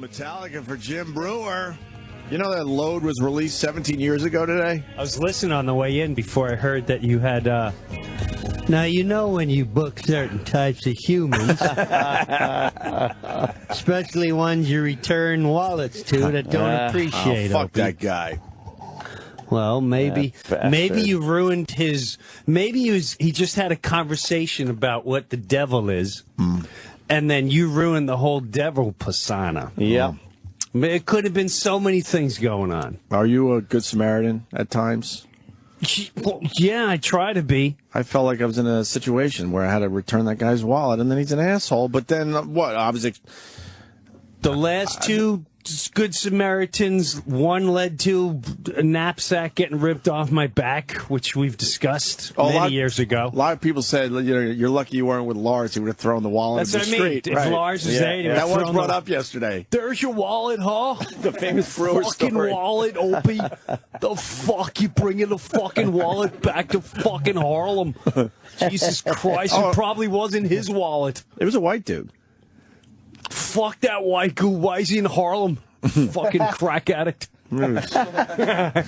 Metallica for Jim Breuer. You know that Load was released 17 years ago today? I was listening on the way in before I heard that you had... Now, you know when you book certain types of humans, especially ones you return wallets to that don't appreciate fuck Opie. that guy. Well, maybe you ruined his... Maybe he just had a conversation about what the devil is, and then you ruined the whole devil persona. Yeah. It could have been so many things going on. Are you a good Samaritan at times? Well, yeah, I try to be. I felt like I was in a situation where I had to return that guy's wallet, and then he's an asshole. But then, what? I was... The last two Good Samaritans, one led to a knapsack getting ripped off my back, which we've discussed many years ago. A lot of people said, you're lucky you weren't with Lars. He would have thrown the wallet in the street. If Lars was there, that was brought up yesterday. There's your wallet, huh? The famous Breuer fucking story. Wallet, Opie. The fuck? You bringing the fucking wallet back to fucking Harlem? Jesus Christ. It probably wasn't his wallet. It was a white dude. Fuck that white goo. Why is he in Harlem? Fucking crack addict.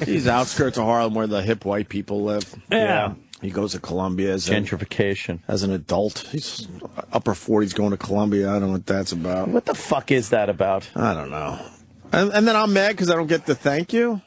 He's outskirts of Harlem where the hip white people live. Yeah. He goes to Columbia as gentrification. As an adult. He's upper 40s going to Columbia. I don't know what that's about. What the fuck is that about? I don't know. And then I'm mad because I don't get to thank you.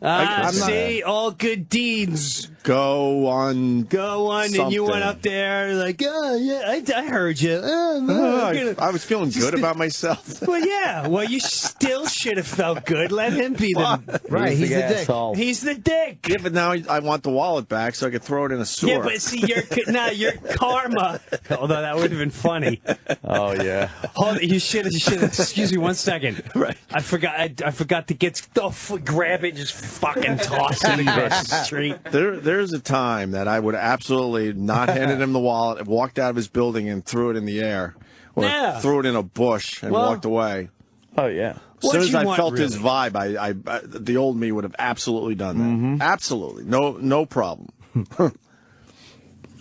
All good deeds go on, something. And you went up there like, oh yeah, I heard you. I was feeling good about myself. Well, yeah. Well, you still should have felt good. Let him be the right. He's the dick. Asshole. He's the dick. Yeah, but now I want the wallet back so I could throw it in a sewer. Yeah, but see, your karma. Although that would have been funny. Oh yeah. Hold it. You should have. Excuse me, 1 second. Right. I forgot to grab it, just fucking toss it across the street. There's a time that I would absolutely not handed him the wallet, and walked out of his building and threw it in the air, or threw it in a bush and walked away. Oh yeah. As soon as I felt his vibe, I the old me would have absolutely done that. Absolutely, no problem.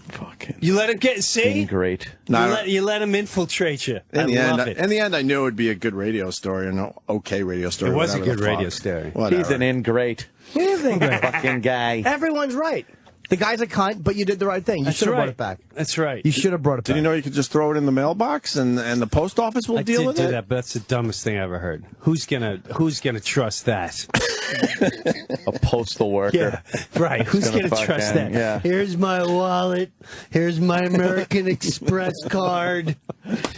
Fucking. You let him great. You let him infiltrate you. In the end, I knew it would be a good radio story, an okay radio story. It was a good radio story. Whatever. He's an ingrate. He is an ingrate. Fucking guy. Everyone's right. The guy's a cunt, but you did the right thing. You should have brought it back. That's right. You should have brought it back. Did you know you could just throw it in the mailbox and the post office will deal with it? I did do that, but that's the dumbest thing I ever heard. Who's gonna trust that? A postal worker. Yeah, right. Who's gonna trust that? Yeah. Here's my wallet. Here's my American Express card.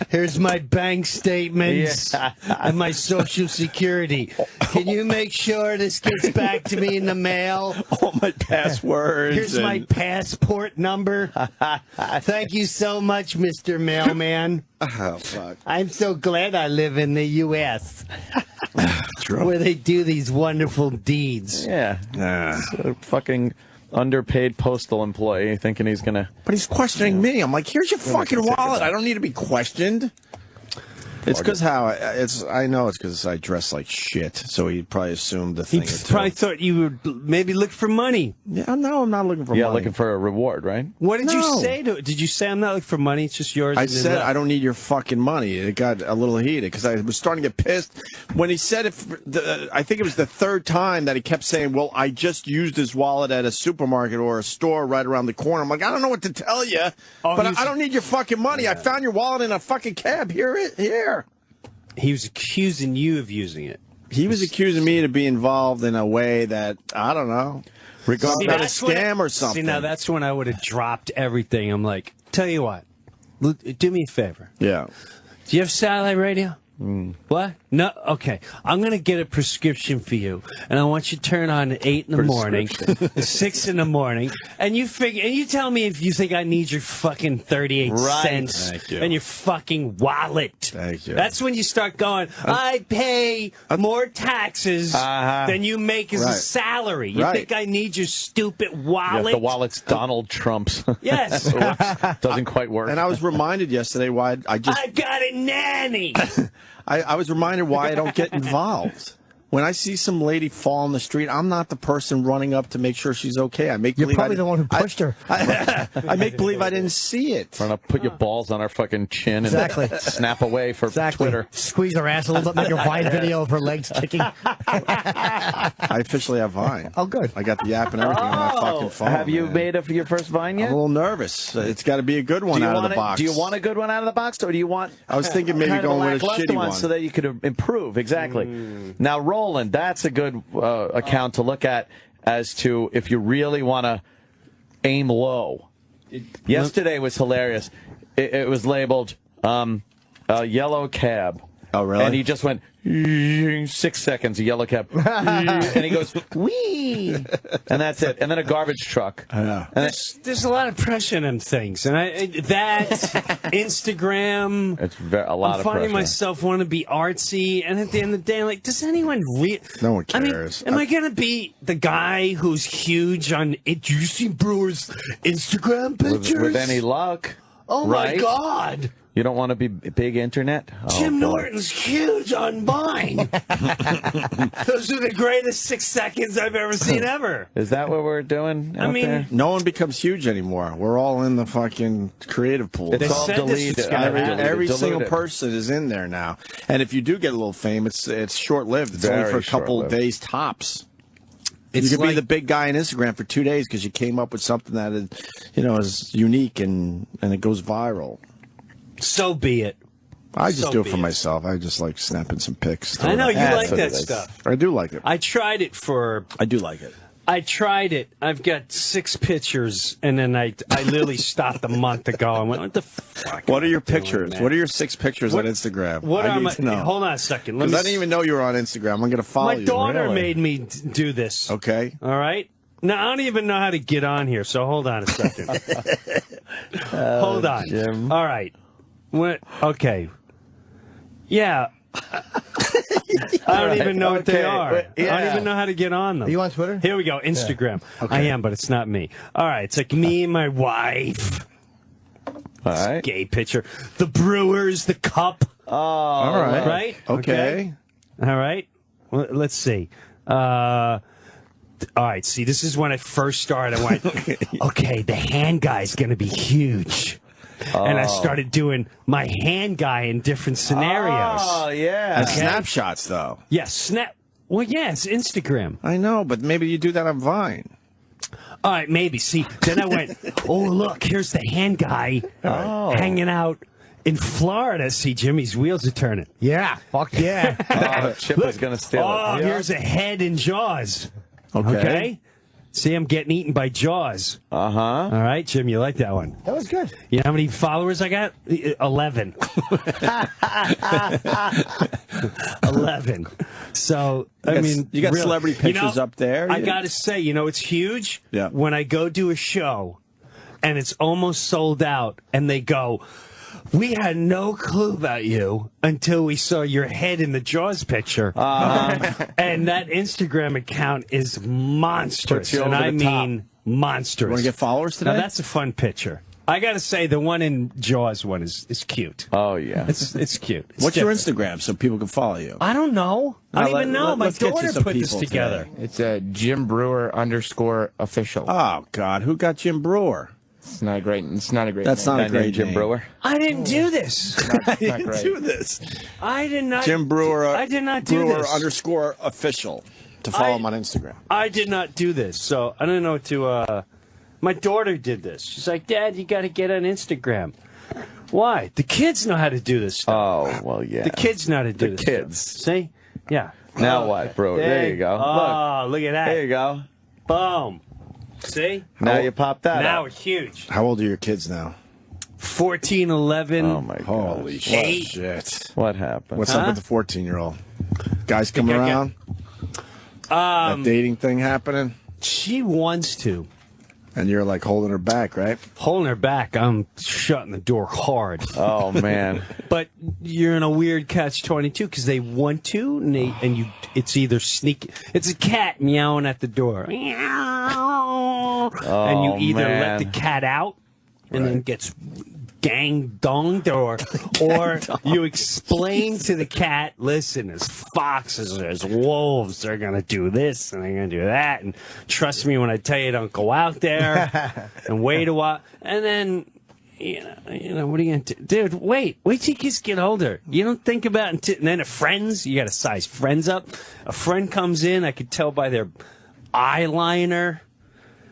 Here's my bank statements and my Social Security. Can you make sure this gets back to me in the mail? All my passwords. Here's my passport number. Thank you so much, Mr. Mailman. Oh, fuck. I'm so glad I live in the U.S. where they do these wonderful deeds. Yeah. A fucking underpaid postal employee thinking he's going to... But he's questioning me. I'm like, here's your fucking wallet. I don't need to be questioned. It's because I know it's because I dress like shit, so he probably assumed the thing. He probably thought you would maybe look for money. Yeah, no, I'm not looking for money. Yeah, looking for a reward, right? What did you say to it? Did you say, I'm not looking for money, it's just yours? I said, I don't need your fucking money. It got a little heated because I was starting to get pissed. When he said it, I think it was the third time that he kept saying, well, I just used his wallet at a supermarket or a store right around the corner. I'm like, I don't know what to tell you, but I don't need your fucking money. I found your wallet in a fucking cab. Here. He was accusing you of using it. He was accusing me to be involved in a way that, I don't know, regarding a scam or something. See, now that's when I would have dropped everything. I'm like, tell you what, do me a favor. Yeah. Do you have satellite radio? What? No? Okay. I'm going to get a prescription for you, and I want you to turn on at 8 in the morning, 6 in the morning, and you tell me if you think I need your fucking 38 cents and your fucking wallet. Thank you. That's when you start going, I pay more taxes than you make as a salary. You think I need your stupid wallet? Yeah, the wallet's Donald Trump's. Yes. Doesn't quite work. And I was reminded yesterday why I got a nanny. I was reminded why I don't get involved. when I see some lady fall in the street, I'm not the person running up to make sure she's okay. I make You're believe probably the one who pushed her. I make believe I didn't see it. Trying to put your balls on her fucking chin and Exactly. snap away for Twitter. Squeeze her ass a little bit, make a Vine video of her legs kicking. I officially have Vine. Oh, good. I got the app and everything on my fucking phone. Have you man. made it for your first Vine yet? I'm a little nervous. It's got to be a good one out of the box. Do you want a good one out of the box, or do you want? I was thinking maybe kind of going with a lackluster shitty one. so that you could improve. Exactly. Now, Roland, that's a good account to look at as to if you really want to aim low. Yesterday was hilarious. It was labeled yellow cab. Oh, really? And he just went 6 seconds, a yellow cab. And he goes, wee. And that's it. And then a garbage truck. Yeah. And There's a lot of pressure in them things, and Instagram. it's a lot I'm of finding pressure. myself want to be artsy, and at the end of the day, I'm like, does anyone No one cares. I mean, am I gonna be the guy who's huge on? Did you see Breuer's Instagram pictures? With any luck. Oh right? my God! You don't want to be big internet? Jim boy. Norton's huge on mine. Those are the greatest 6 seconds I've ever seen ever. Is that what we're doing out there? No one becomes huge anymore. We're all in the fucking creative pool. It's all said this deleted. was gonna happen. Every Deleted. single person is in there now. And if you do get a little fame, it's short-lived. It's only Very for a couple of short-lived. days tops. It's You could be like- the big guy on Instagram for 2 days because you came up with something that is, is unique and it goes viral. So be it. I just So do it be for it. myself. I just like snapping some pics. I know you That's like what that it is. stuff. I do like it. I tried it for. I do like it. I tried it. I've got 6 pictures, and then I literally stopped a month ago and went, "What the fuck? What are am your I doing, pictures? man?" What are your 6 pictures What- on Instagram? What I are need my? to know. Hold on a second. Let Because me. I didn't even know you were on Instagram. I'm going to follow My you. daughter Really? made me do this. Okay. All right. Now I don't even know how to get on here, so hold on a second. Hold on. Jim. All right. What? Okay. Yeah. I don't even know what they Okay, are. but, yeah. I don't even know how to get on them. Are you on Twitter? Here we go. Instagram. I am, but it's not me. All right. It's like me and my wife. All right. Gay picture. The Brewers, the cup. All right. Right? Okay. All right. Well, let's see. All right. See, this is when I first started. I went, okay, the hand guy's going to be huge. And I started doing my hand guy in different scenarios. Oh, yeah. And snapshots, though. Yeah, snap. Well, yeah, it's Instagram. I know, but maybe you do that on Vine. All right, maybe. See, then I went, oh, look, here's the hand guy hanging out in Florida. See, Jimmy's wheels are turning. Yeah. Fuck yeah. Chip was going to steal Oh, it. here's a head in Jaws. Okay. Okay? See, I'm getting eaten by Jaws. Uh-huh. All right, Jim, you like that one. That was good. You know how many followers I got? 11. 11. So, I mean, you got really, celebrity pictures up there. I Yeah. got to say, it's huge. Yeah. When I go do a show and it's almost sold out and they go, we had no clue about you until we saw your head in the Jaws picture. And that Instagram account is monstrous. Puts you And over I the top. mean monstrous. Want to get followers today? Now, that's a fun picture. I got to say, the one in Jaws one is cute. Oh, yeah. It's cute. It's What's your different. Instagram so people can follow you? I don't know. I don't even know. My let's get you daughter some put this people together. today. It's Jim Breuer _official. Oh, God. Who got Jim Brewer? It's not a great. It's not a great. That's name. not a Guy great named Jim name. Breuer. I didn't do this. Not great. Do this. I did not. Jim Brewer. I did not do Brewer this. _official to follow him on Instagram. I did not do this. So I don't know what to. My daughter did this. She's like, Dad, you got to get on Instagram. Why? The kids know how to do this stuff. Oh, well, yeah. The kids know how to do The this kids. stuff. See? Yeah. Now what, bro? There you go. Oh, look at that. There you go. Boom. See? Now you pop that Now up. we're huge. How old are your kids now? 14, 11. Oh, my God. Holy Eight. shit. What happened? What's up with the 14-year-old? Guys Think coming I around? That dating thing happening? She wants to. And you're like holding her back, right? Holding her back, I'm shutting the door hard. Oh, man. But you're in a weird catch-22 because they want to, and you. It's either sneak. It's a cat meowing at the door, and you either let the cat out, and then gets gang donged, or you explain to the cat, listen, there's foxes, there's wolves, they're going to do this and they're going to do that, and trust me when I tell you, don't go out there, and wait a while, and then, you know, what are you going to do? Dude, wait till kids get older. You don't think about it, and then friends, you got to size friends up. A friend comes in, I could tell by their eyeliner,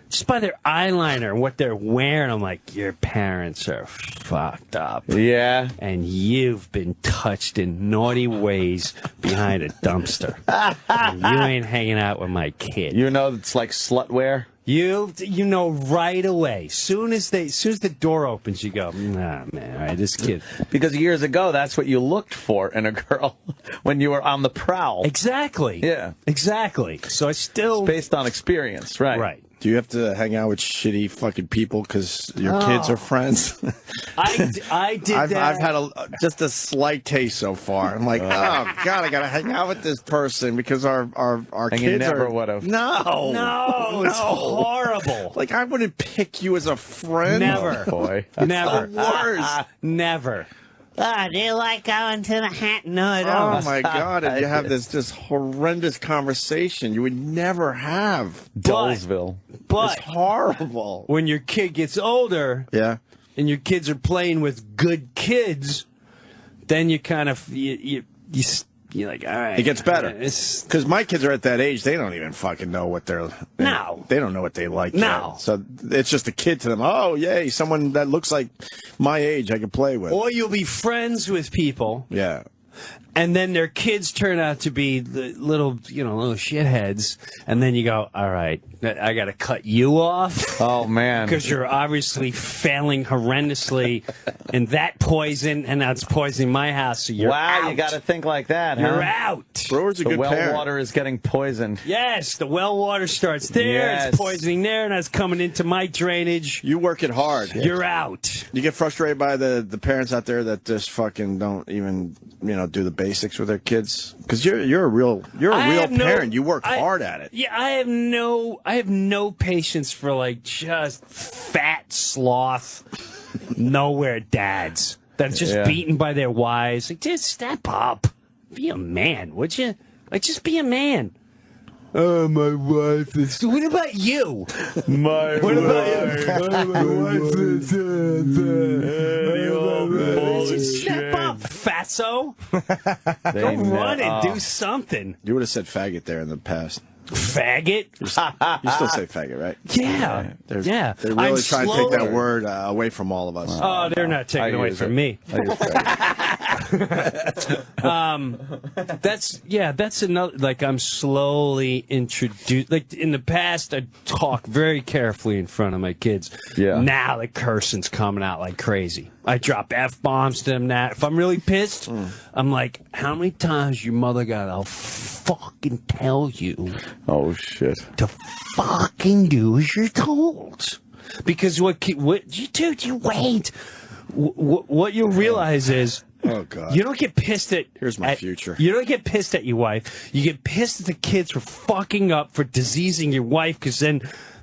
just by their eyeliner and what they're wearing, I'm like, your parents are fucked up. Yeah. And you've been touched in naughty ways behind a dumpster. And you ain't hanging out with my kid. You know, it's like slutwear. You know right away. Soon as the door opens, you go, nah, man, all right, this kid. Because years ago, that's what you looked for in a girl when you were on the prowl. Exactly. Yeah. Exactly. So I still... It's based on experience, right? Right. Do you have to hang out with shitty fucking people because your kids are friends? I did I've that. had just a slight taste so far. I'm like, oh God, I gotta hang out with this person because our And kids you never are. would have. No, it's horrible. Like I wouldn't pick you as a friend. Never. Oh, boy. Never. The worst. Never. Oh, do you like going to the hat? No, I don't. Oh my God! And you have this just horrendous conversation you would never have. Dullsville. But It's horrible. when your kid gets older, Yeah. and your kids are playing with good kids, then you kind of you're like, all right, It gets better. It's, Because my kids are at that age, they don't even fucking know what they're. No. They don't know what they like. No. Yet. So it's just a kid to them. Oh, yay, someone that looks like my age I can play with. or you'll be friends with people, Yeah. and then their kids turn out to be the little shitheads, and then you go, all right, I got to cut you off. Oh, man. Because you're obviously failing horrendously, and that poison, and now it's poisoning my house. So you're out. You got to think like that, You're huh? out. Brewer's a The good well parent. water is getting poisoned. Yes, the well water starts there. Yes. It's poisoning there, and that's coming into my drainage. You work it hard. You're out. You get frustrated by the parents out there that just fucking don't even do the basics with their kids because you're a real parent. You work hard at it. Yeah, I have no patience for like just fat sloth nowhere dads that are just beaten by their wives. Like, just step up, be a man, would you? Like, just be a man. Oh, my wife is. What about you? What about you? Step up, fatso. Go run and do something. You would have said faggot there in the past. Faggot. You still say faggot, right? Yeah. Yeah. They really I'm try to take that slowly- word away from all of us. Oh, they're not taking away from me. That's another. Like, I'm slowly introduced. Like in the past, I talk very carefully in front of my kids. Yeah. Now the cursing's coming out like crazy. I drop F-bombs to them now. If I'm really pissed, I'm like, how many times your mother gotta fucking tell you Oh, shit. to fucking do as you're told? Because dude, you wait. What you'll realize is, Oh God. you don't get pissed at. Here's my future. You don't get pissed at your wife. You get pissed at the kids for fucking up, for diseasing your wife, because then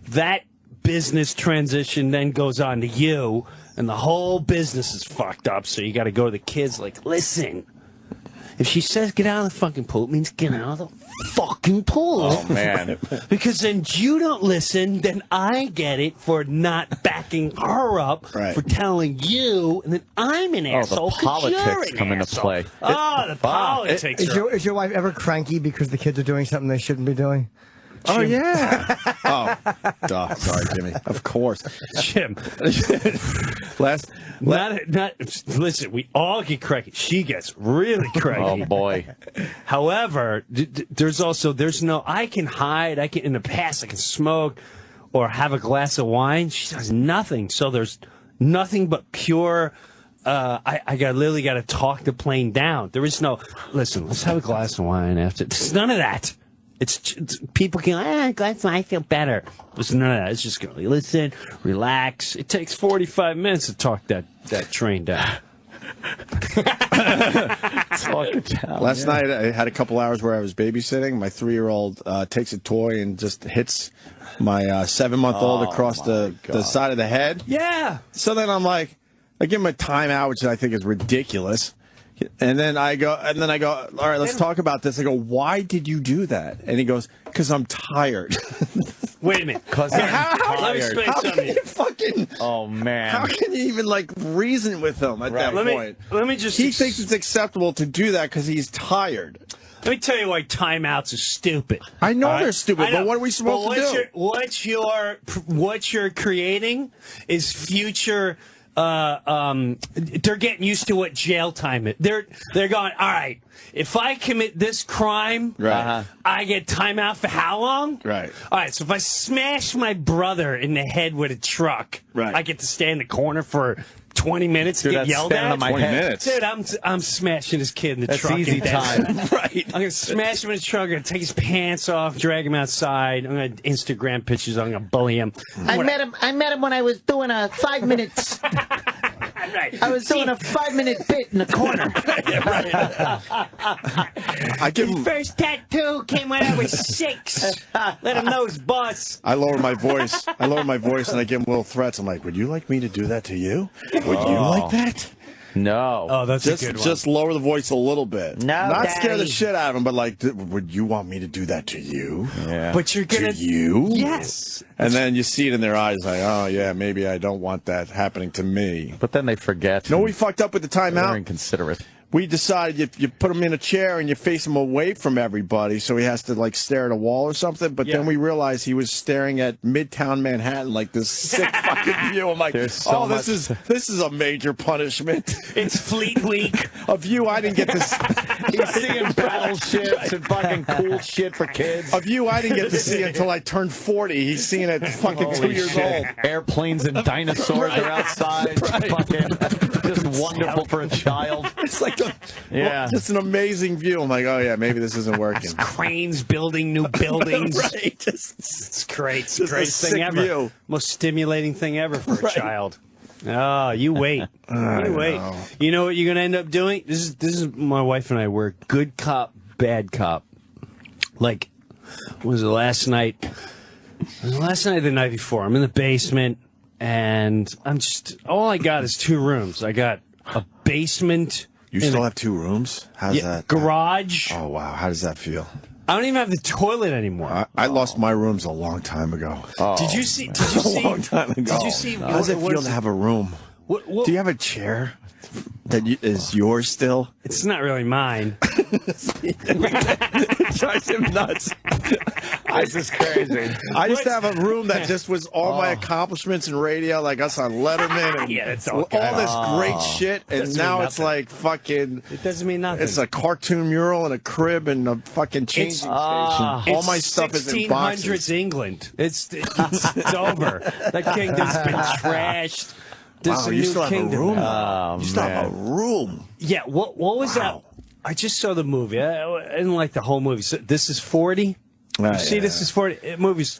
that business transition then goes on to you, and the whole business is fucked up. So you got to go to the kids like, listen. If she says get out of the fucking pool, it means get out of the fucking pool. Oh, man. Because then you don't listen, then I get it for not backing her up, Right. for telling you, and then I'm an asshole. 'cause politics you're an come into asshole. play. Oh, the politics. Is your wife ever cranky because the kids are doing something they shouldn't be doing? Oh yeah. Duh. Sorry, Jimmy. Of course. Jim. Last. Listen, we all get cranky. She gets really cranky. Oh, boy. However, I can hide. In the past, I can smoke or have a glass of wine. She does nothing. So there's nothing but pure. I literally got to talk the plane down. There is no, listen, let's have a glass of wine after. There's none of that. It's people can, glass of wine, I feel better. There's none of that. It's just going to listen, relax. It takes 45 minutes to talk that train down. Last night I had a couple hours where I was babysitting. My 3-year-old takes a toy and just hits my 7-month-old across the side of the head. Yeah. So then I'm like, I give him a timeout, which I think is ridiculous. And then I go, all right, let's talk about this. I go, why did you do that? And he goes, because I'm tired. Wait a minute. Because Let me explain How something. can you fucking? Oh man. How can you even like reason with him at that point? Let me just. He thinks it's acceptable to do that because he's tired. Let me tell you why timeouts are stupid. I know All they're right? stupid, I know. but what are we supposed to do? What you're creating is future. They're getting used to what jail time is. They're going, all right, if I commit this crime, Right. I get timeout for how long? Right. All right, so if I smash my brother in the head with a truck, Right. I get to stay in the corner for 20 minutes Dude, to get that's yelled standing at. on my 20 head. minutes. Dude, I'm smashing this kid in the That's truck. easy and then- time. Right. I'm gonna smash him in his truck. I'm gonna take his pants off, drag him outside. I'm gonna Instagram pictures. I'm gonna bully him. I met him when I was doing a 5 minutes. Right. I was doing a 5-minute bit in the corner. I give him. First tattoo came when I was 6. Let him know his boss. I lower my voice. And I give him little threats. I'm like, would you like me to do that to you? Would you like that? No. Oh, that's Just, a good one. just lower the voice a little bit. No, Not scare the Daddy. shit out of him, but like, would you want me to do that to you? Yeah. But you're gonna. To you? Yes. And then you see it in their eyes, like, oh yeah, maybe I don't want that happening to me. But then they forget. No, we fucked up with the They're timeout. inconsiderate. We decided you put him in a chair and you face him away from everybody, so he has to like stare at a wall or something. But then we realized he was staring at Midtown Manhattan, like this sick fucking view. I'm like, There's so this is a major punishment. It's Fleet Week. A view I didn't get to. He's seeing battleships and fucking cool shit for kids. A view I didn't get to see until I turned 40. He's seeing it fucking 2 years old. Airplanes and dinosaurs are outside. Fucking just wonderful for a child. It's like Yeah. just an amazing view. I'm like, oh yeah, maybe this isn't working. Cranes building new buildings. Right, It's great. It's the Just a greatest sick thing ever. view. Most stimulating thing ever for a child. Oh, you wait. You wait. know. You know what you're gonna end up doing? This is my wife and I were good cop, bad cop. Like, was it last night? It was last night or the night before. I'm in the basement and I'm just all I got is 2 rooms. I got a basement. You still have 2 rooms? How's that? Garage. Oh wow, how does that feel? I don't even have the toilet anymore. I lost my rooms a long time ago. Did you see? Did you see? A long time ago. Did you see? How does it feel to have a room? What, Do you have a chair that is yours still? It's not really mine. It drives him nuts. This is crazy. I used to have a room that just was all my accomplishments in radio, like us on Letterman and Yeah, that's all all this great shit. And Doesn't now mean it's nothing. like fucking. It doesn't mean nothing. It's a cartoon mural and a crib and a fucking changing station. All my stuff is in boxes. 1600s England. It's over. That kingdom's been trashed. There's Wow, a you new still have kingdom. a room? Oh, You still have a man. room? Yeah. What was that? I just saw the movie. I didn't like the whole movie. So, This is 40. Ah, You see, yeah. This is 40. Movies.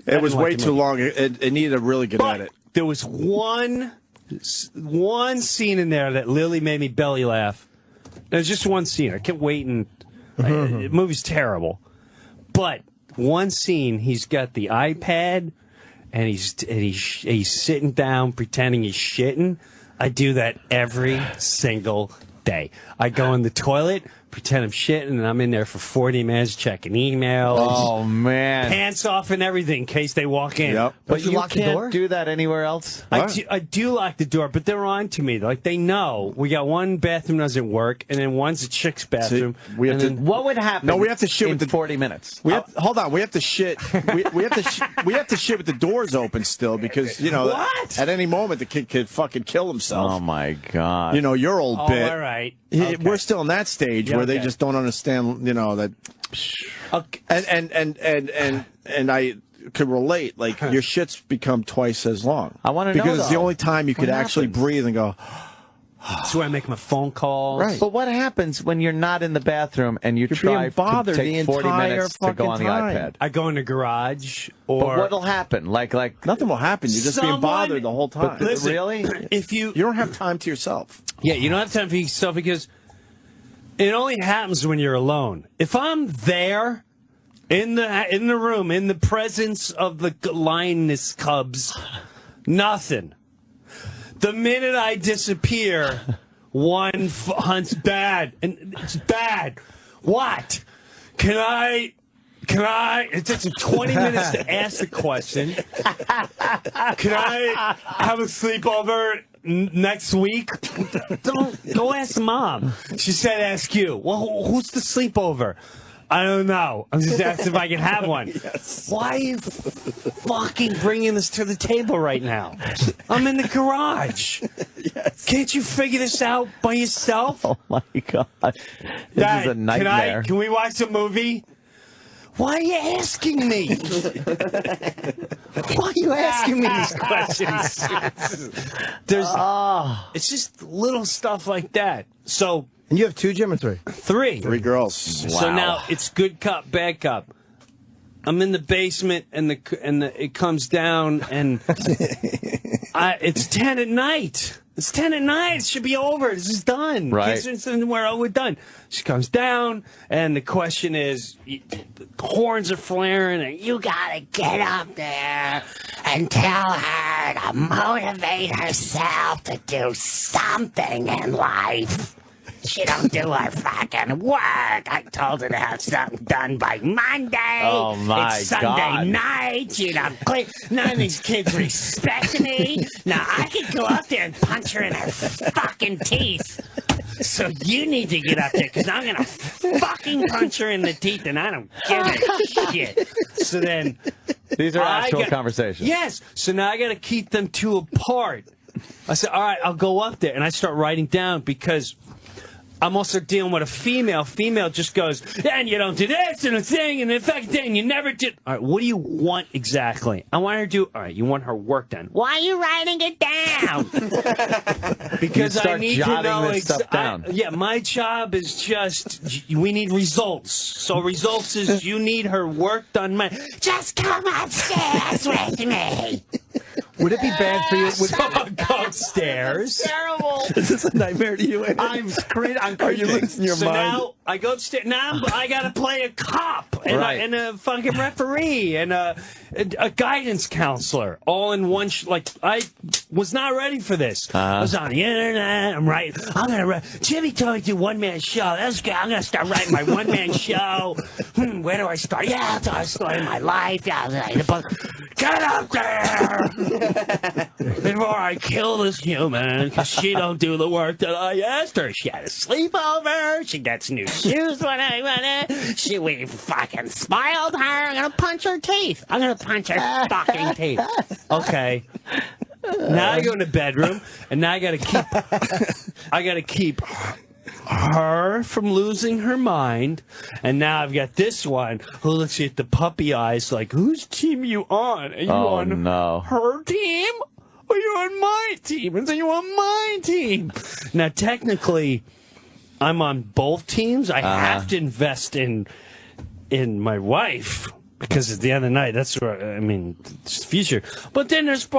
It was way too long. It needed a really good But edit. there was one scene in there that literally made me belly laugh. There's just one scene. I kept waiting. The movie's terrible. But one scene, he's got the iPad, and he's sitting down pretending he's shitting. I do that every single day. I go in the toilet, pretend I'm shitting, and I'm in there for 40 minutes checking emails. Oh, man. Pants off and everything in case they walk in. Yep. But Don't you you lock the can't door? do that anywhere else? I do lock the door, but they're on to me. Like, they know. We got one bathroom doesn't work, and then one's a chick's bathroom. we have and to- then- What would happen? No, we have to shit in with the 40 minutes. We have, hold on. We have to shit. We have to. We have to shit with the doors open still because What? at any moment the kid could fucking kill himself. Oh my God! You know your old Oh, bit. all right. He- Okay. We're still in that stage Yeah, where they okay. just don't understand. You know that. Okay. And I could relate. Like your shits become twice as long. I wanna know, because it's the though. only time you could What actually happens? breathe and go. That's where I make my phone calls. Right. But what happens when you're not in the bathroom and you You're try being bothered to take the 40 entire minutes to go on the fucking iPad? I go in the garage, But or what'll happen? Like Nothing will happen. You're just being Someone- bothered the whole time. Listen, really? if you You don't have time to yourself. Yeah, you don't have time for yourself because it only happens when you're alone. If I'm there in the room, in the presence of the lioness cubs, nothing. The minute I disappear, one hunts bad, and it's bad. What? Can I? It takes 20 minutes to ask the question. Can I have a sleepover next week? Don't go ask Mom. She said ask you. Well, who's the sleepover? I don't know. I'm just asking if I can have one. Yes. Why are you fucking bringing this to the table right now? I'm in the garage. Yes. Can't you figure this out by yourself? Oh, my God. This is a nightmare. Can we watch a movie? Why are you asking me? Why are you asking me these questions? It's just little stuff like that. So... And you have 2, Jim, or 3? 3. 3 girls. Wow. So now it's good cop, bad cop. I'm in the basement, and it comes down, and it's 10 at night. It's 10 at night. It should be over. This is done. Right. We're done. She comes down, and the question is, the horns are flaring, and you gotta get up there and tell her to motivate herself to do something in life. She don't do her fucking work. I told her to have something done by Monday. Oh, my It's Sunday night. She don't clean. None of these kids respect me. Now, I could go up there and punch her in her fucking teeth. So you need to get up there, because I'm going to fucking punch her in the teeth, and I don't give a shit. So then... These are actual conversations. Yes. So now I got to keep them 2 apart. I said, all right, I'll go up there. And I start writing down, because... I'm also dealing with a female. Female just goes, and you don't do this and a thing and the fucking thing, and you never did. All right, what do you want exactly? I want her to do, all right, you want her work done. Why are you writing it down? Because I need to know this stuff down. Yeah, my job is just, we need results. So results is you need her work done. Just come upstairs with me. Would it be bad for you? Go upstairs. Terrible. Is this a nightmare to you, Andy? I'm crazy. Are you losing your mind? Now I go upstairs. Now I got to play a cop and a fucking referee and a guidance counselor all in one. I was not ready for this. I was on the internet. I'm writing. Jimmy told me to do one-man show. That's good. I'm gonna start writing my one-man show. Where do I start? Yeah, I'll start in my life. Yeah, get up there before I kill this human, because she don't do the work that I asked her. She had a sleepover. She gets new shoes when I went in. We fucking spoiled her. I'm gonna punch her teeth. I'm gonna punch her fucking teeth. Okay. Now I go in the bedroom, and now I gotta keep her from losing her mind, and now I've got this one who looks at the puppy eyes like, whose team are you on? Are you on her team? Or are you on my team? And so you on my team. Now, technically, I'm on both teams. I have to invest in my wife, because at the end of the night, that's where, I mean, it's the future. But then there's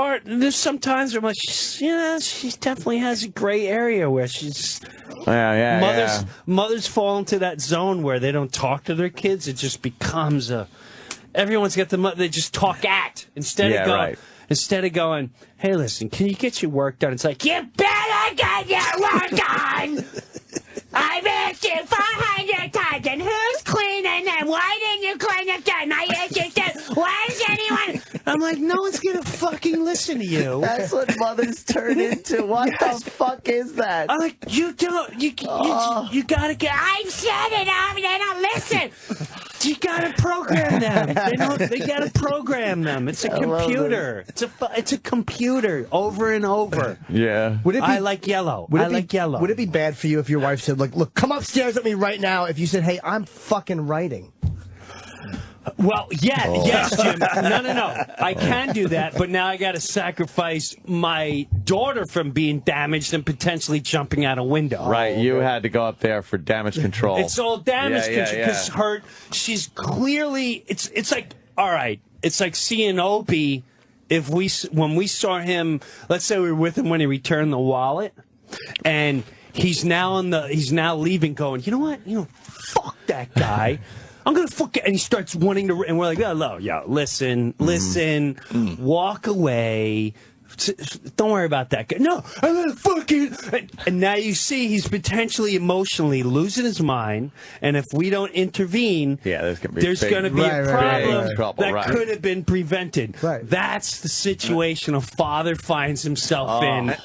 some times where I'm like, she definitely has a gray area where she's... Mothers fall into that zone where they don't talk to their kids. It just becomes everyone's got they just talk at instead of going, hey, listen, can you get your work done? It's like, you better get your work done. I've asked you 400 times, and who's cleaning them? Why didn't you clean them done? I asked you this. Why is anyone... I'm like, no one's going to fucking listen to you. That's what mothers turn into. What the fuck is that? I'm like, you don't... You got to get... I've said it, they don't listen. You got to program them. They got to program them. It's a computer. It's a computer over and over. Yeah. I like yellow. Would it be bad for you if your wife said, look, come upstairs with me right now, if you said, hey, I'm fucking writing? Well, yes, Jim. No. I can do that, but now I got to sacrifice my daughter from being damaged and potentially jumping out a window. Right, you had to go up there for damage control. It's all damage control because she's clearly. It's like, all right. It's like seeing Opie. When we saw him, let's say we were with him when he returned the wallet, and he's now leaving, going, you know what? Fuck that guy. I'm going to fuck it. And he starts wanting to, and we're like, oh, listen, walk away, Don't worry about that guy. No, I'm gonna fucking. And now you see he's potentially emotionally losing his mind, and if we don't intervene, there's gonna be a problem trouble, that could have been prevented. Right. That's the situation a father finds himself in.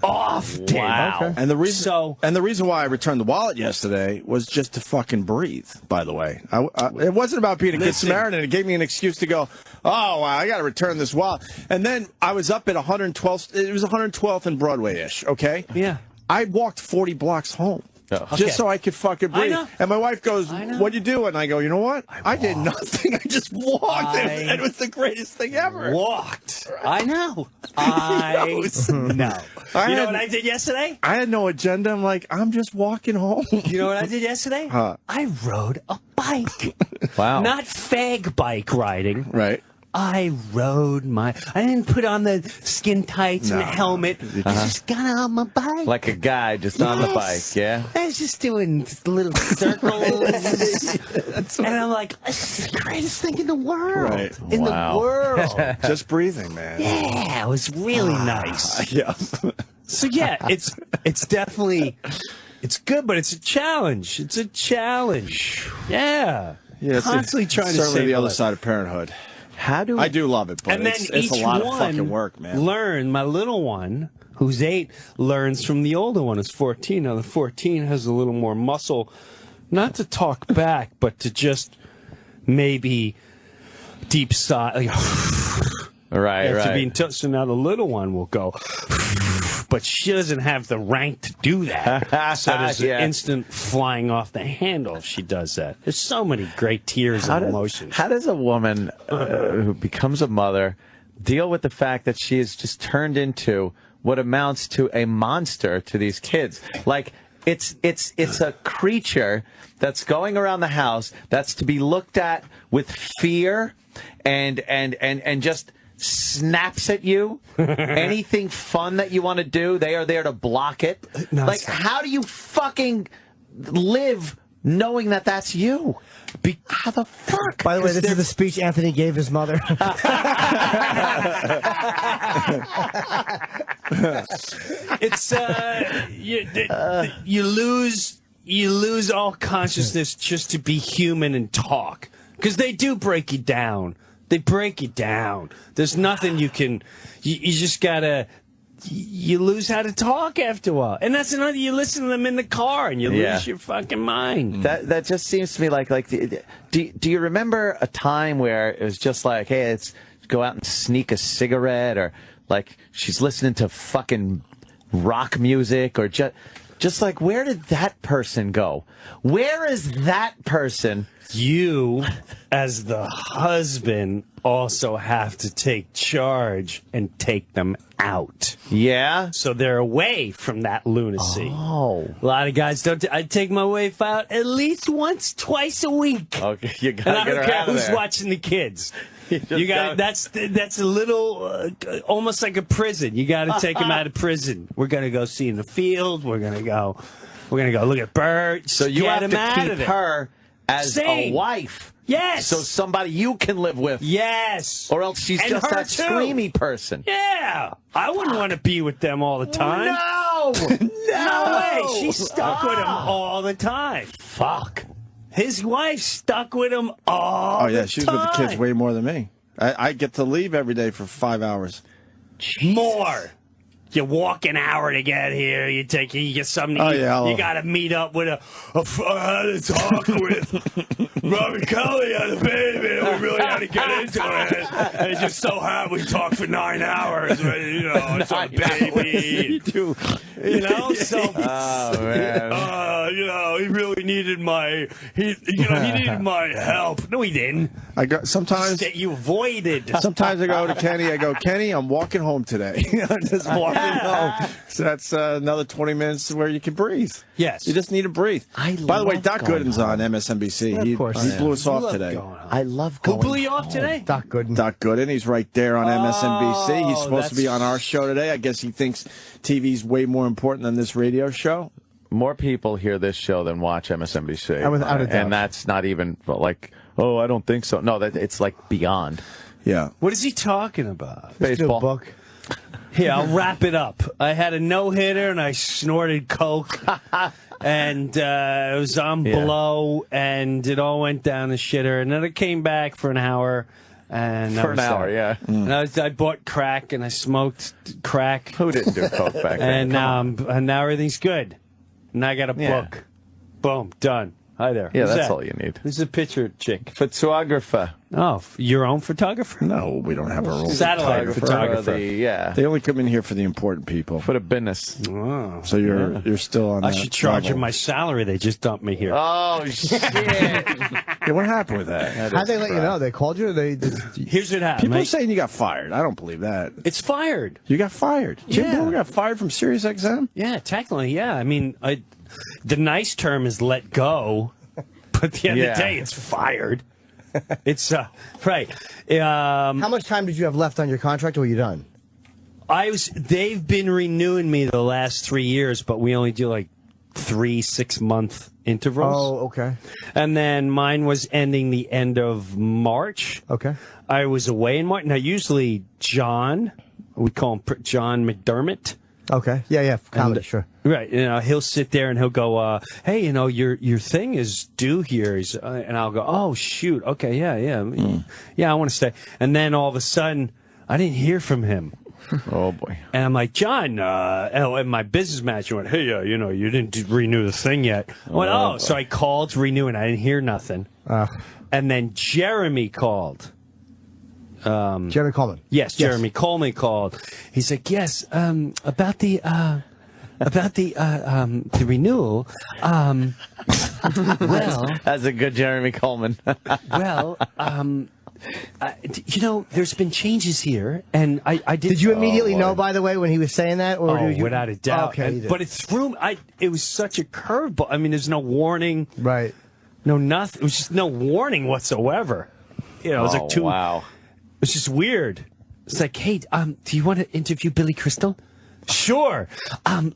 Often. Wow. Okay. And the reason why I returned the wallet yesterday was just to fucking breathe. By the way, it wasn't about being a good Samaritan. It gave me an excuse to go. Oh, I got to return this wallet. And then I was up at 112th. It was 112th and Broadway-ish. Okay. Yeah. I walked 40 blocks home. Okay. Just so I could fucking breathe. And my wife goes, "What'd you do?" And I go, "You know what? I did nothing. I just walked. And it was the greatest thing ever." Walked. I know. I know. You know what I did yesterday? I had no agenda. I'm like, I'm just walking home. You know what I did yesterday? I rode a bike. Wow. Not fag bike riding. Right. I rode I didn't put on the skin tights and the helmet. I just got on my bike. Like a guy just on the bike, yeah? I was just doing little circles. And I'm like, this is the greatest thing in the world. Right. In the world. Just breathing, man. Yeah, it was really nice. Yeah. So, yeah, it's definitely, it's good, but it's a challenge. It's a challenge. Yeah. Yeah, Constantly trying to certainly save the a other life. side of parenthood. I do love it, but And then it's each a lot of one fucking work, man. My little one, who's 8, learns from the older one, who's 14. Now, the 14 has a little more muscle, not to talk back, but to just maybe deep sigh. Like, Right. So now the little one will go, but she doesn't have the rank to do that. So there's an instant flying off the handle if she does that. There's so many great tears and emotions. How does a woman who becomes a mother deal with the fact that she is just turned into what amounts to a monster to these kids? Like, it's a creature that's going around the house that's to be looked at with fear and just snaps at you. Anything fun that you want to do, they are there to block it. Like, how do you fucking live knowing that that's you? How the fuck? By the way, this is the speech Anthony gave his mother. It's you lose all consciousness just to be human and talk, because they do break you down. They break you down. There's nothing you can. You just gotta. You lose how to talk after a while, and that's another. You listen to them in the car, and you lose your fucking mind. That just seems to me like do you remember a time where it was just like, hey, let's go out and sneak a cigarette, or like she's listening to fucking rock music, or just like, where did that person go? Where is that person? You, as the husband, also have to take charge and take them out. Yeah? So they're away from that lunacy. Oh. A lot of guys don't. I take my wife out at least once, twice a week. Okay, you And gotta I get don't her care out of who's there. watching the kids. You got that's a little almost like a prison. You got to take them out of prison. We're gonna go see in the field. We're gonna go look at birds. So you Get have 'em out to of keep there. her as Same. a wife. Yes. So somebody you can live with. Yes. Or else she's And just her that too. screamy person. Yeah. I wouldn't want to be with them all the time. No! No way. She's stuck with him all the time. Fuck. His wife's stuck with him all the time. Oh, yeah, she's with the kids way more than me. I get to leave every day for 5 hours. More. You walk an hour to get here. You get something to eat. Yeah, you got to meet up with I had a talk with Robert Kelly had a baby. And we really had to get into it. And it just so happened we talked for 9 hours. You know, it's a baby. You know, so Oh, man. you know, he really needed he needed my help. No, he didn't. Sometimes You avoided. I go to Kenny. I go, Kenny, I'm walking home today. I'm just walking home. So that's another 20 minutes where you can breathe. Yes. You just need to breathe. By the way, Doc Gooden's on MSNBC. Of course. He blew us off today. I love Who going blew you off today? Doc Gooden. Doc Gooden, he's right there on MSNBC. He's supposed to be on our show today. I guess he thinks TV's way more important than this radio show. More people hear this show than watch MSNBC. Without a doubt. And that's not even like, oh, I don't think so. No, it's like beyond. Yeah. What is he talking about? Do a Baseball. book. Here, I'll wrap it up. I had a no-hitter, and I snorted coke, and it was on blow, and it all went down the shitter. And then I came back for an hour. And For an hour, yeah. And I bought crack, and I smoked crack. Who didn't do coke back then? And now everything's good. Now I got a book. Boom, done. Hi there. Yeah, Who's that's that? all you need. Who's the picture chick? Photographer. Oh, your own photographer? No, we don't have our own Satellite photographer. They only come in here for the important people. For the business. Oh, So you're still on. I that should charge level. them my salary. They just dumped me here. Oh, shit. Yeah, what happened with that? How'd they let you know? They called you? Or they just... Here's what happened. People are mate. saying you got fired. I don't believe that. It's fired. You got fired. Jim Yeah. Brewer got fired from Sirius XM? Yeah, technically, yeah. I mean, the nice term is let go, but at the end of the day, it's fired. It's right. How much time did you have left on your contract, or were you done? They've been renewing me the last 3 years, but we only do like 3 6-month intervals. Oh, okay. And then mine was ending the end of March. Okay. I was away in March. Now, usually John, we call him John McDermott. Okay. Yeah, comedy, sure. Right, he'll sit there and he'll go, "Hey, your thing is due here," and I'll go, "Oh shoot, okay, yeah, I want to stay." And then all of a sudden, I didn't hear from him. Oh boy. And I'm like, "John," and my business manager went, "Hey, you didn't renew the thing yet." I went, "Oh," so I called to renew, and I didn't hear nothing. And then Jeremy called. Jeremy Coleman. Yes, Jeremy Coleman called. He's like, "Yes, about the renewal. Well, That's a good Jeremy Coleman. there's been changes here, and I did." Did you immediately know, by the way, when he was saying that? Or did you... without a doubt. Okay, you did. But it threw me. It was such a curveball. I mean, there's no warning. Right. No nothing. It was just no warning whatsoever. It was like two. Wow. It's just weird. It's like, "Hey, do you want to interview Billy Crystal?" Sure.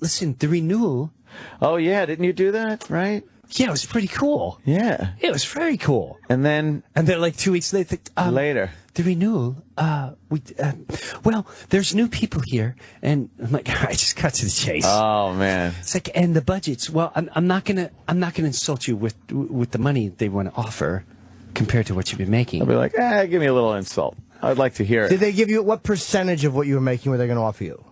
Listen, the renewal. Oh, yeah. Didn't you do that, right? Yeah, it was pretty cool. Yeah. It was very cool. And then Like 2 weeks later, later. the renewal. Well, there's new people here, and I'm like, I just cut to the chase. Oh, man. It's like, and the budgets. Well, I'm not gonna insult you with the money they want to offer compared to what you've been making. I'll be like, give me a little insult. I'd like to hear it. Did they give you what percentage of what you were making were they going to offer you?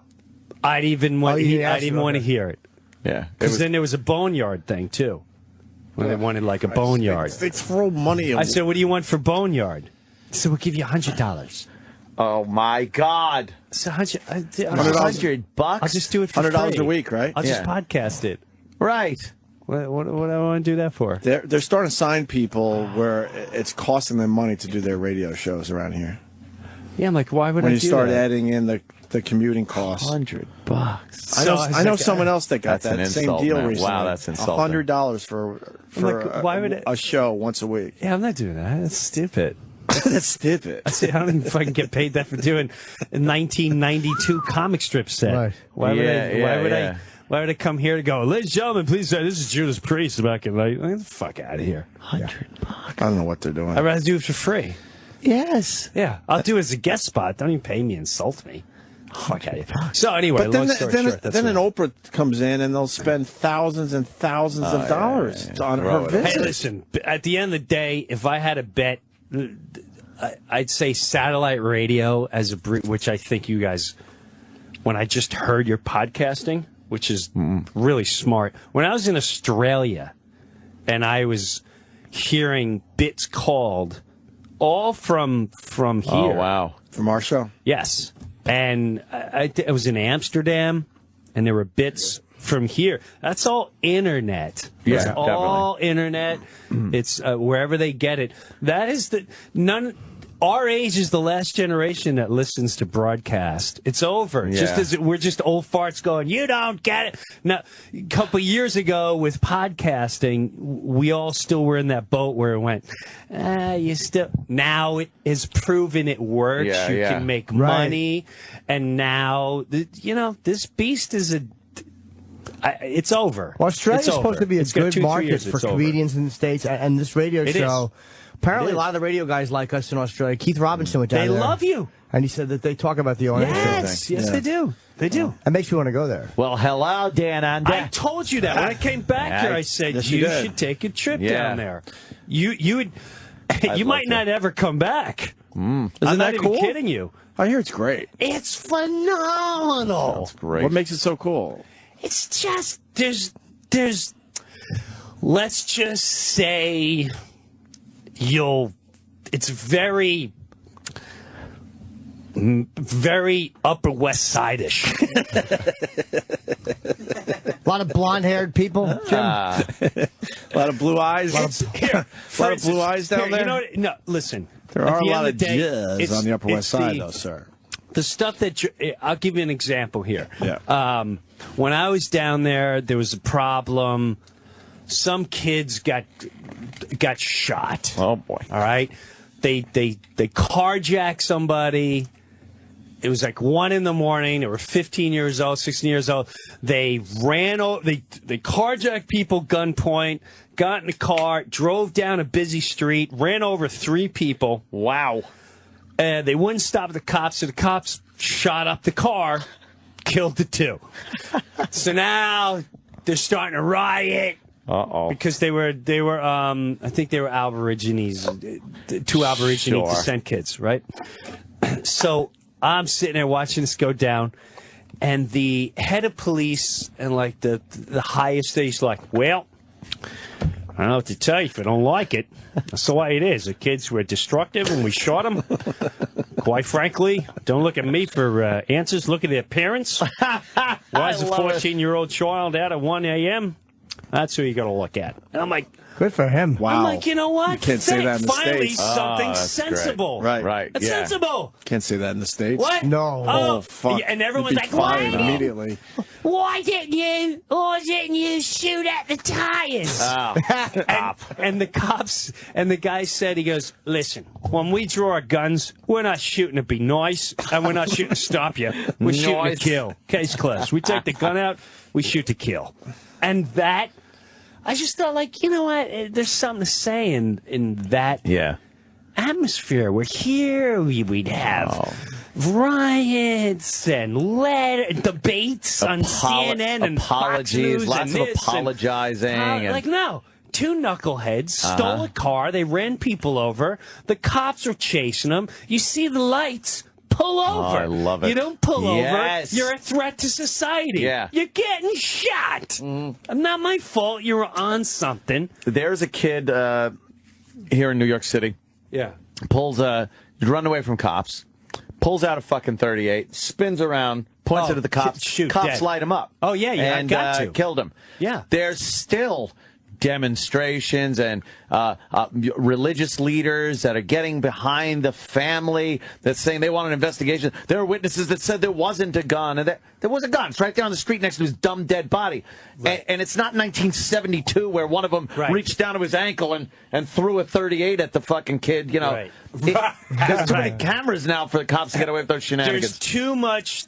I'd even want. you didn't ask I'd even them, want to okay. hear it. Yeah. Because then there was a boneyard thing too, when they wanted like a boneyard. They throw money away. I said, "What do you want for boneyard?" So we'll give you $100. Oh, my God. It's $100. $100 bucks? I'll just do it for $100 free. a week, right? I'll just Yeah. podcast it. Right. What do I want to do that for? They're starting to sign people where it's costing them money to do their radio shows around here. Yeah, I'm like, why would When I you do start that? adding in the commuting costs. $100. I know someone else that got That's an that same insult, deal man. recently. Wow, that's insulting. $100 for like, why would a show once a week. Yeah, I'm not doing that. That's stupid. That's stupid. I don't even fucking get paid that for doing a 1992 comic strip set. Right. Why would Yeah. Why would I come here to go, ladies and gentlemen, please, this is Judas Priest back in the night. Get the fuck out of here. $100. I don't know what they're doing. I'd rather do it for free. Yes. Yeah, I'll do it as a guest spot. Don't even pay me, insult me. Fuck out of here. So anyway, But then, long story short, that's then an what- Oprah comes in and they'll spend thousands and thousands of dollars on Throw her it. visit. Hey, listen, at the end of the day, if I had a bet, I'd say satellite radio as which I think you guys, when I just heard your podcasting, which is really smart. When I was in Australia and I was hearing bits called all from here. Oh, wow. From our show. Yes. And I was in Amsterdam and there were bits from here. That's all internet. Yeah, It's all internet. It's wherever they get it. That is our age is the last generation that listens to broadcast. It's over. Yeah. Just as we're just old farts going, you don't get it. Now, a couple of years ago with podcasting, we all still were in that boat where it went, you still. Now it has proven it works. Yeah, you yeah. can make Right. money. And now, this beast is it's over. Well, Australia's It's supposed over. to be a It's got good 2-3 market years, for it's over. comedians in the States, and this radio It show. is. Apparently, It a lot of the radio guys like us in Australia. Keith Robinson went down They there. love you. And he said that they talk about the audience. Yes, they do. They do. That makes me want to go there. Well, hello, Dan. I told you that when I came back here. I said Yes, you you did. should take a trip Yeah. down there. You would. You might love not ever come back. Isn't I'm not that even cool? kidding you. I hear it's great. It's phenomenal. That's great. What makes it so cool? It's just there's. Let's just say it's very Upper West Side-ish. A lot of blonde-haired people, Jim. A lot of blue eyes. Here, A lot of blue eyes down there. You know what? No, listen. There At are a the lot end of the day, jizz on the Upper West Side, though, sir. The stuff that I'll give you an example here. Yeah. When I was down there was a problem. Some kids got shot. Oh boy! All right, they carjacked somebody. It was like 1 a.m. They were 15 years old, 16 years old. They ran over. They carjacked people gunpoint. Got in the car, drove down a busy street, ran over 3 people. Wow! And they wouldn't stop the cops, so the cops shot up the car, killed the 2. So now they're starting to riot. Because they were I think they were Aborigines, 2 Aborigine descent kids, right? So I'm sitting there watching this go down, and the head of police and like the highest stage, like, well, I don't know what to tell you if I don't like it. That's the way it is. The kids were destructive and we shot them. Quite frankly, don't look at me for answers. Look at their parents. Why is a 14-year-old child out at 1 a.m.? That's who you got to look at. And I'm like, good for him. Wow. I'm like, you know what? You can't say that in the Finally, States. something that's sensible. Great. Right. That's sensible. Can't say that in the States. What? No. Oh, fuck. Yeah, and everyone's You'd be like, fired why? immediately. Why didn't you shoot at the tires? And the cops and the guy said, he goes, listen, when we draw our guns, we're not shooting to be nice, and we're not shooting to stop you. We're shooting to kill. Case closed. We take the gun out, we shoot to kill. And that, I just thought, like, you know what? There's something to say in that atmosphere. We're here. We'd have riots and debates on CNN and Fox News lots and of apologizing. like, no. 2 knuckleheads stole a car. They ran people over. The cops were chasing them. You see the lights. Pull over. I love it. You don't pull Yes. over. You're a threat to society. Yeah. You're getting shot. Not my fault. You were on something. There's a kid here in New York City. Yeah. Pulls run away from cops. Pulls out a fucking .38, spins around, points it at the cops. Shoot, cops dead. light him up. Oh, yeah, and got to. killed him. Yeah. There's still demonstrations and religious leaders that are getting behind the family that's saying they want an investigation. There are witnesses that said there wasn't a gun. And there was a gun. It's right there on the street next to his dumb dead body. Right. And it's not 1972 where one of them Right. reached down to his ankle and threw a .38 at the fucking kid. You know, Right. There's too many cameras now for the cops to get away with those shenanigans. There's too much.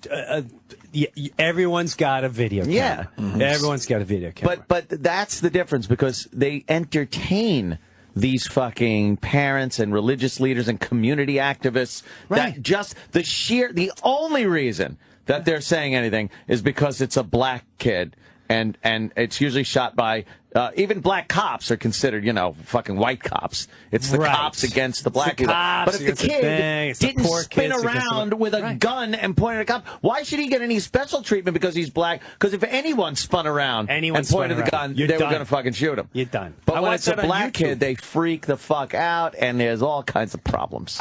Everyone's got a video camera. Yeah. Everyone's got a video camera. But that's the difference, because they entertain these fucking parents and religious leaders and community activists. Right. That just the only reason that they're saying anything is because it's a black kid. And it's usually shot by, even black cops are considered, fucking white cops. It's the cops against the black people. Cops But if the kid didn't spin around with a gun and point at a cop, why should he get any special treatment because he's black? Because if anyone spun around and pointed the gun, they were going to fucking shoot him. You're done. But when it's a black kid, they freak the fuck out, and there's all kinds of problems.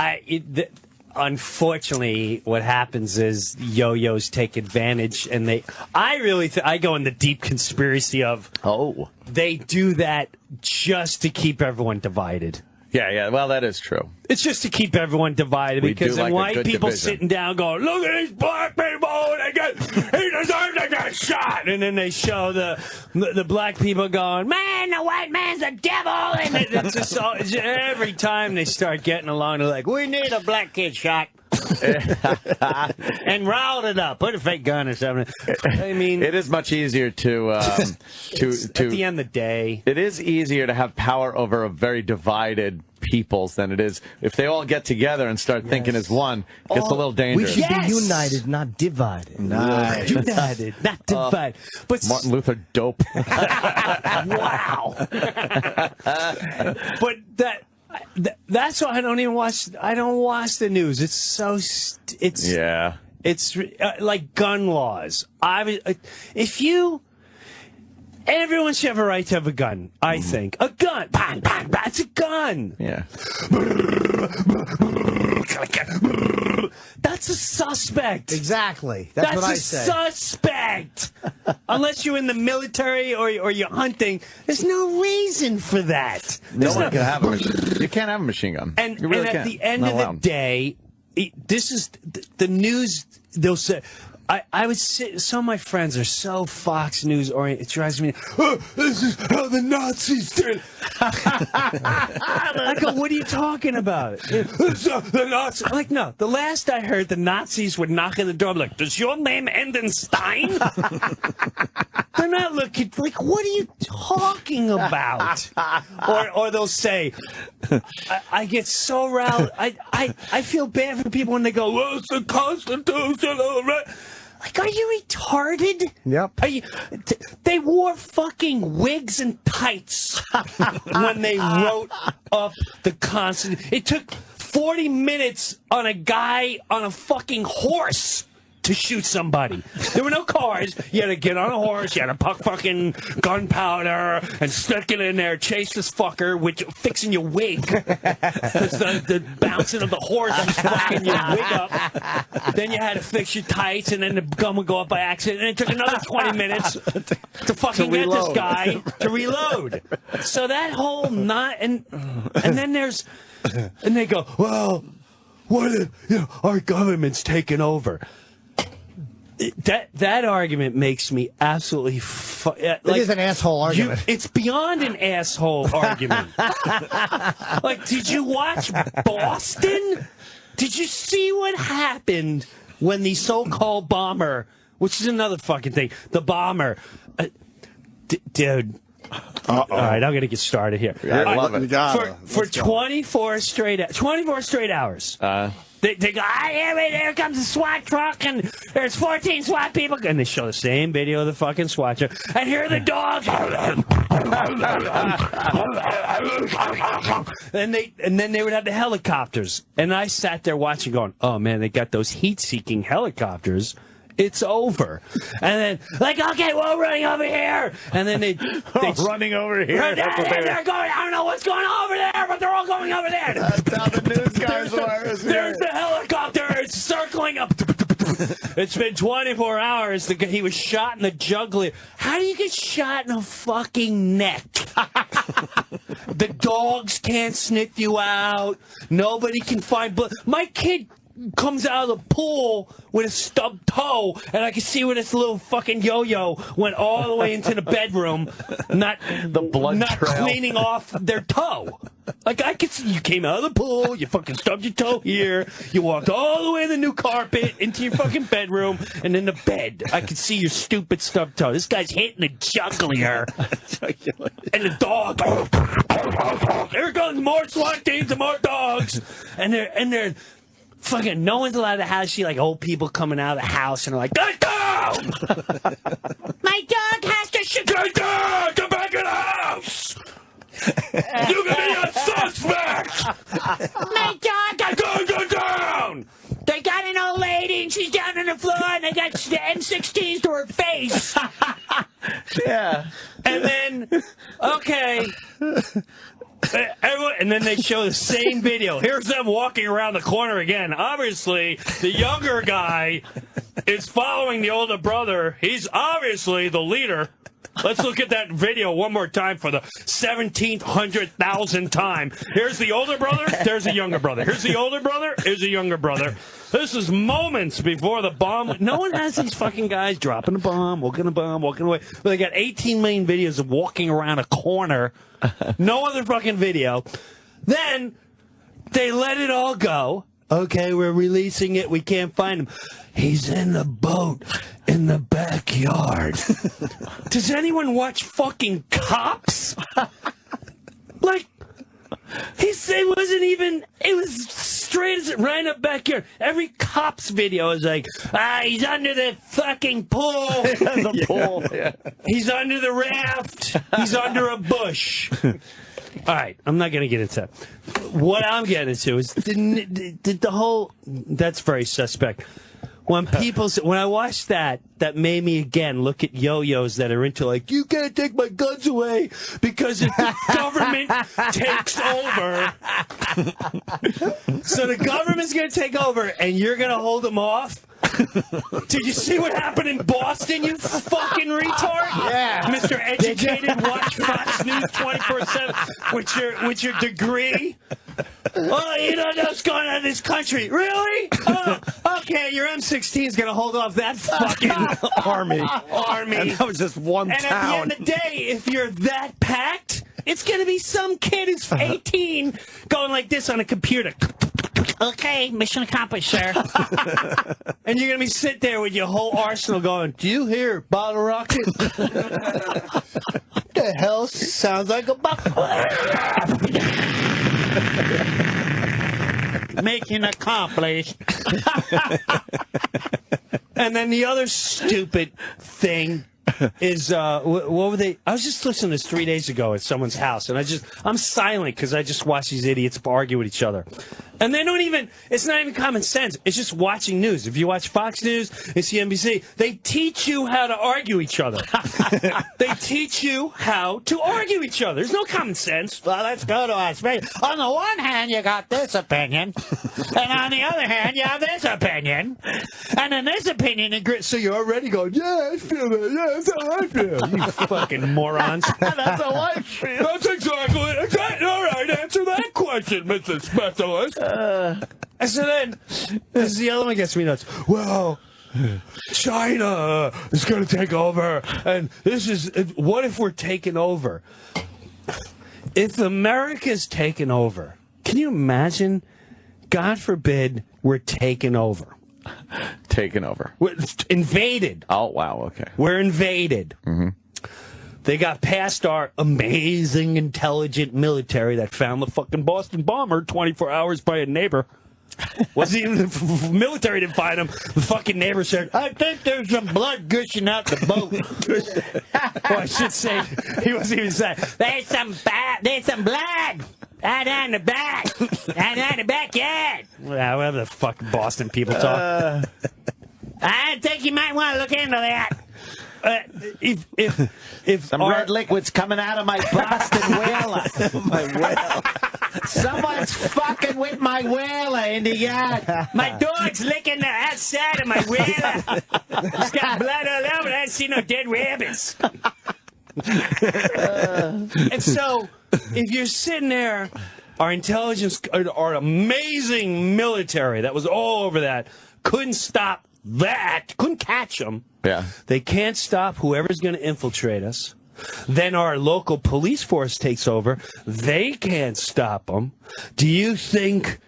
Unfortunately, what happens is yo-yos take advantage, and I go in the deep conspiracy of they do that just to keep everyone divided. Yeah, well, that is true. It's just to keep everyone divided, because like white people division. sitting down going, look at these black people, he deserves to get shot. And then they show the black people going, man, the white man's a devil. And it's just every time they start getting along, they're like, we need a black kid shot. and riled it up. Put a fake gun or something. I mean, it is much easier to at the end of the day. It is easier to have power over a very divided peoples than it is if they all get together and start thinking as one. It gets a little dangerous. We should be united, not divided. Nice. United, not divided. But Martin Luther dope. Wow. But that's why I don't even watch. I don't watch the news. It's so. It's like gun laws. Everyone should have a right to have a gun, I think. A gun! Bang, bang, bang, it's a gun! Yeah. That's a suspect! Exactly. That's what I say. That's a suspect! Unless you're in the military or you're hunting, there's no reason for that. No one can have a machine. You can't have a machine gun. And really at can't. the end of the day, this is the news. They'll say, I would say, some of my friends are so Fox News oriented, it drives me, this is how the Nazis did. I go, what are you talking about? The Nazis. I'm like, no, the last I heard, the Nazis would knock on the door, I'm like, does your name end in Stein? They're not looking, like, what are you talking about? Or they'll say, I get so riled, I feel bad for people when they go, well, it's the Constitution, right? Like, are you retarded? Yep. They wore fucking wigs and tights when they wrote up the Constitution. It took 40 minutes on a guy on a fucking horse to shoot somebody. There were no cars. You had to get on a horse. You had to puck fucking gunpowder and stick it in there, chase this fucker with fixing your wig. Because the bouncing of the horse was fucking your wig up. Then you had to fix your tights, and then the gun would go up by accident. And it took another 20 minutes to fucking get this guy to reload. So that whole and then there's, and they go, well, what if, our government's taken over. That argument makes me absolutely it is an asshole argument. It's beyond an asshole argument. Like, did you watch Boston? Did you see what happened when the so-called bomber, which is another fucking thing, the bomber, dude. All right, I'm gonna get started here. I love it. For 24 straight hours. They go, here comes a SWAT truck, and there's 14 SWAT people. And they show the same video of the fucking SWAT truck. And here are the dogs. and then they would have the helicopters. And I sat there watching going, oh, man, they got those heat-seeking helicopters. It's over. And then, like, okay, we're running over here. And then they running over here. They're going, I don't know what's going on over there, but they're all going over there. That's how the news guys are. There's the helicopter. It's circling up. It's been 24 hours. He was shot in the jugular. How do you get shot in the fucking neck? The dogs can't sniff you out. Nobody can find blood. My kid comes out of the pool with a stubbed toe, and I can see where this little fucking yo-yo went all the way into the bedroom, not cleaning off their toe. Like, I could see you came out of the pool, you fucking stubbed your toe here, you walked all the way to the new carpet into your fucking bedroom, and in the bed, I could see your stupid stubbed toe. This guy's hitting the jugular, and the dog. Here comes more SWAT teams and more dogs, and they're fucking, no one's allowed to have, see, like, old people coming out of the house and are like, get down! My dog has to shoot. Get down! Come back in the house! You can be a suspect! My dog! Go down! They got an old lady and she's down on the floor and they got the M16s to her face. Yeah. And then, okay. And then they show the same video. Here's them walking around the corner again. Obviously, the younger guy is following the older brother. He's obviously the leader. Let's look at that video one more time for the 17th, 100,000th time. Here's the older brother. There's the younger brother. Here's the older brother. Here's the younger brother. This is moments before the bomb. No one has these fucking guys dropping a bomb, walking away. But they got 18 million videos of walking around a corner. No other fucking video. Then they let it all go. Okay, we're releasing it. We can't find him. He's in the boat in the backyard. Does anyone watch fucking Cops? Like, it wasn't even, it was straight as right in the backyard. Every Cops video is like, he's under the fucking pool. The pool. Yeah. He's under the raft. He's under a bush. All right, I'm not going to get into that. What I'm getting into is the whole, that's very suspect. When I watched that made me again look at yo-yos that are into like, you can't take my guns away because if the government takes over, so the government's going to take over and you're going to hold them off. Did you see what happened in Boston, you fucking retard? Yeah. Mr. Educated, watch Fox News 24/7 with your degree. Oh, you don't know what's going on in this country. Really? Oh, okay, your M16 is going to hold off that fucking army. And that was just one And town. at the end of the day, if you're that packed, it's going to be some kid who's 18 going like this on a computer. Okay, mission accomplished, sir. And you're going to be sitting there with your whole arsenal going, do you hear bottle rocket? The hell sounds like a buck. Mission accomplished. And then the other stupid thing is, what were they? I was just listening to this 3 days ago at someone's house, and I'm silent because I just watch these idiots argue with each other. And they don't even, it's not even common sense. It's just watching news. If you watch Fox News and CNBC, they teach you how to argue each other. They teach you how to argue each other. There's no common sense. Well, let's go to us. On the one hand, you got this opinion, and on the other hand, you have this opinion, and then this opinion agrees. So you're already going, yeah, I feel that. Yeah, that's how I feel. You fucking morons. That's how I feel. That's exactly. All right, answer that question, Mr. Specialist. And so then, this is the other one gets me nuts. Well, China is going to take over, and this is, what if we're taken over? If America's taken over, can you imagine? God forbid we're taken over. Taken over. We're invaded. Oh, wow, okay. We're invaded. Mm-hmm. They got past our amazing, intelligent military that found the fucking Boston bomber 24 hours by a neighbor. Wasn't even the military didn't find him. The fucking neighbor said, I think there's some blood gushing out the boat. Well, I should say, he wasn't even saying, there's some blood. Right on the back. Right on the backyard. Well, whatever the fuck Boston people talk. I think you might want to look into that. If some red liquid's coming out of my Boston whaler. My whaler. Someone's fucking with my whaler in the yard. My dog's licking the outside of my whaler. It's got blood all over it. I see no dead rabbits. And so, if you're sitting there, our intelligence, our amazing military that was all over that, couldn't stop that, couldn't catch them. Yeah. They can't stop whoever's going to infiltrate us. Then our local police force takes over. They can't stop them. Do you think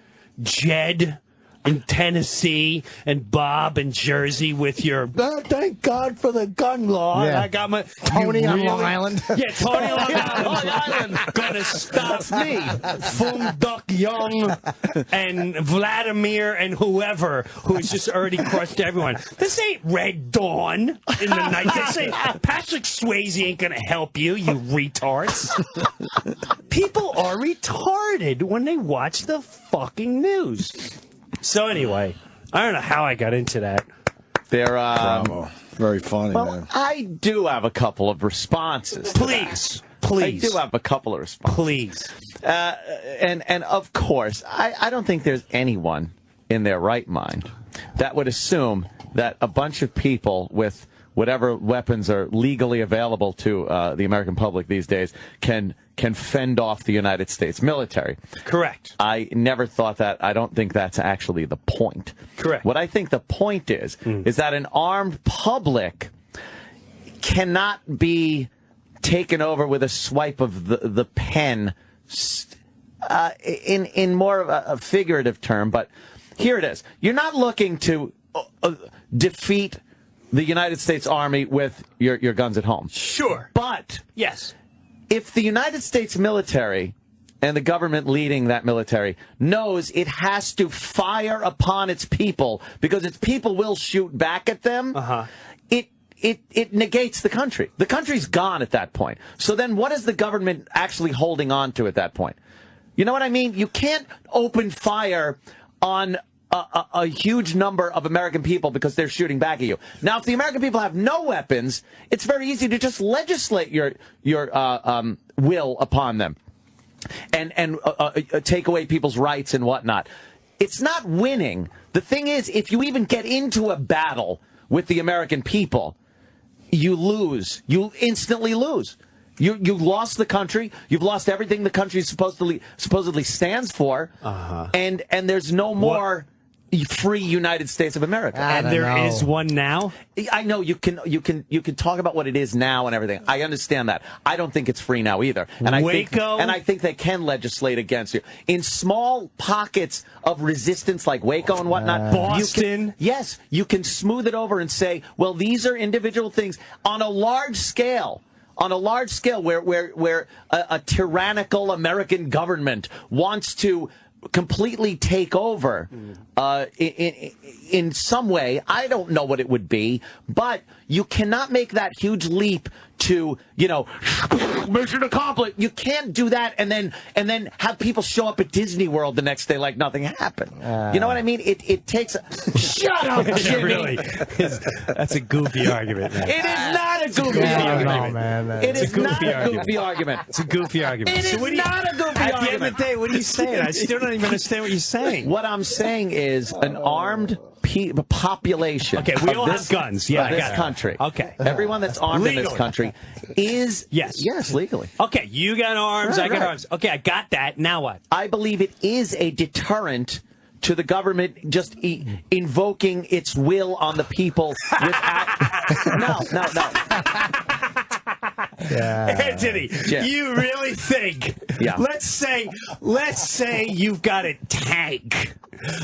Jed in Tennessee and Bob in Jersey with your thank God for the gun law? Yeah. I got my Tony on Long Island. Yeah, Tony on Long Island gonna stop me. Fung Duck Young and Vladimir and whoever who's just already crushed everyone. This ain't Red Dawn in the night. This ain't Patrick Swayze ain't gonna help you, you retards. People are retarded when they watch the fucking news. So anyway, I don't know how I got into that. They're Bravo. Very funny, well, man. I do have a couple of responses. to Please, that. please. I do have a couple of responses. Please. And of course, I don't think there's anyone in their right mind that would assume that a bunch of people with whatever weapons are legally available to the American public these days can fend off the United States military. Correct. I never thought that. I don't think that's actually the point. Correct. What I think the point is that an armed public cannot be taken over with a swipe of the pen in more of a figurative term, but here it is. You're not looking to defeat the United States Army with your guns at home. Sure. But Yes. if the United States military and the government leading that military knows it has to fire upon its people because its people will shoot back at them, it negates the country. The country's gone at that point. So then what is the government actually holding on to at that point? You know what I mean? You can't open fire on a huge number of American people because they're shooting back at you. Now, if the American people have no weapons, it's very easy to just legislate your will upon them and take away people's rights and whatnot. It's not winning. The thing is, if you even get into a battle with the American people, you lose. You instantly lose. You lost the country. You've lost everything the country supposedly stands for. And there's no more free United States of America. And there is one now? I know you can talk about what it is now and everything. I understand that. I don't think it's free now either. And I think they can legislate against you. In small pockets of resistance like Waco and whatnot, Boston. You can smooth it over and say, well, these are individual things on a large scale. On a large scale where a tyrannical American government wants to completely take over in some way. I don't know what it would be, but you cannot make that huge leap to, mission accomplished. You can't do that and then have people show up at Disney World the next day like nothing happened. You know what I mean? It takes shut up, Jimmy. Really? That's a goofy argument, man. It is not a goofy argument. Man. It is not a goofy argument. It's a goofy argument. It is not a goofy argument. At the end of the day, what are you saying? I still don't even understand what you're saying. What I'm saying is an armed population. Okay, we all have guns. Yeah, this country. Okay, everyone that's armed in this country is yes, legally. Okay, you got arms. I got arms. Okay, I got that. Now what? I believe it is a deterrent to the government just invoking its will on the people. No. Anthony, you really think? Yeah. Let's say you've got a tank.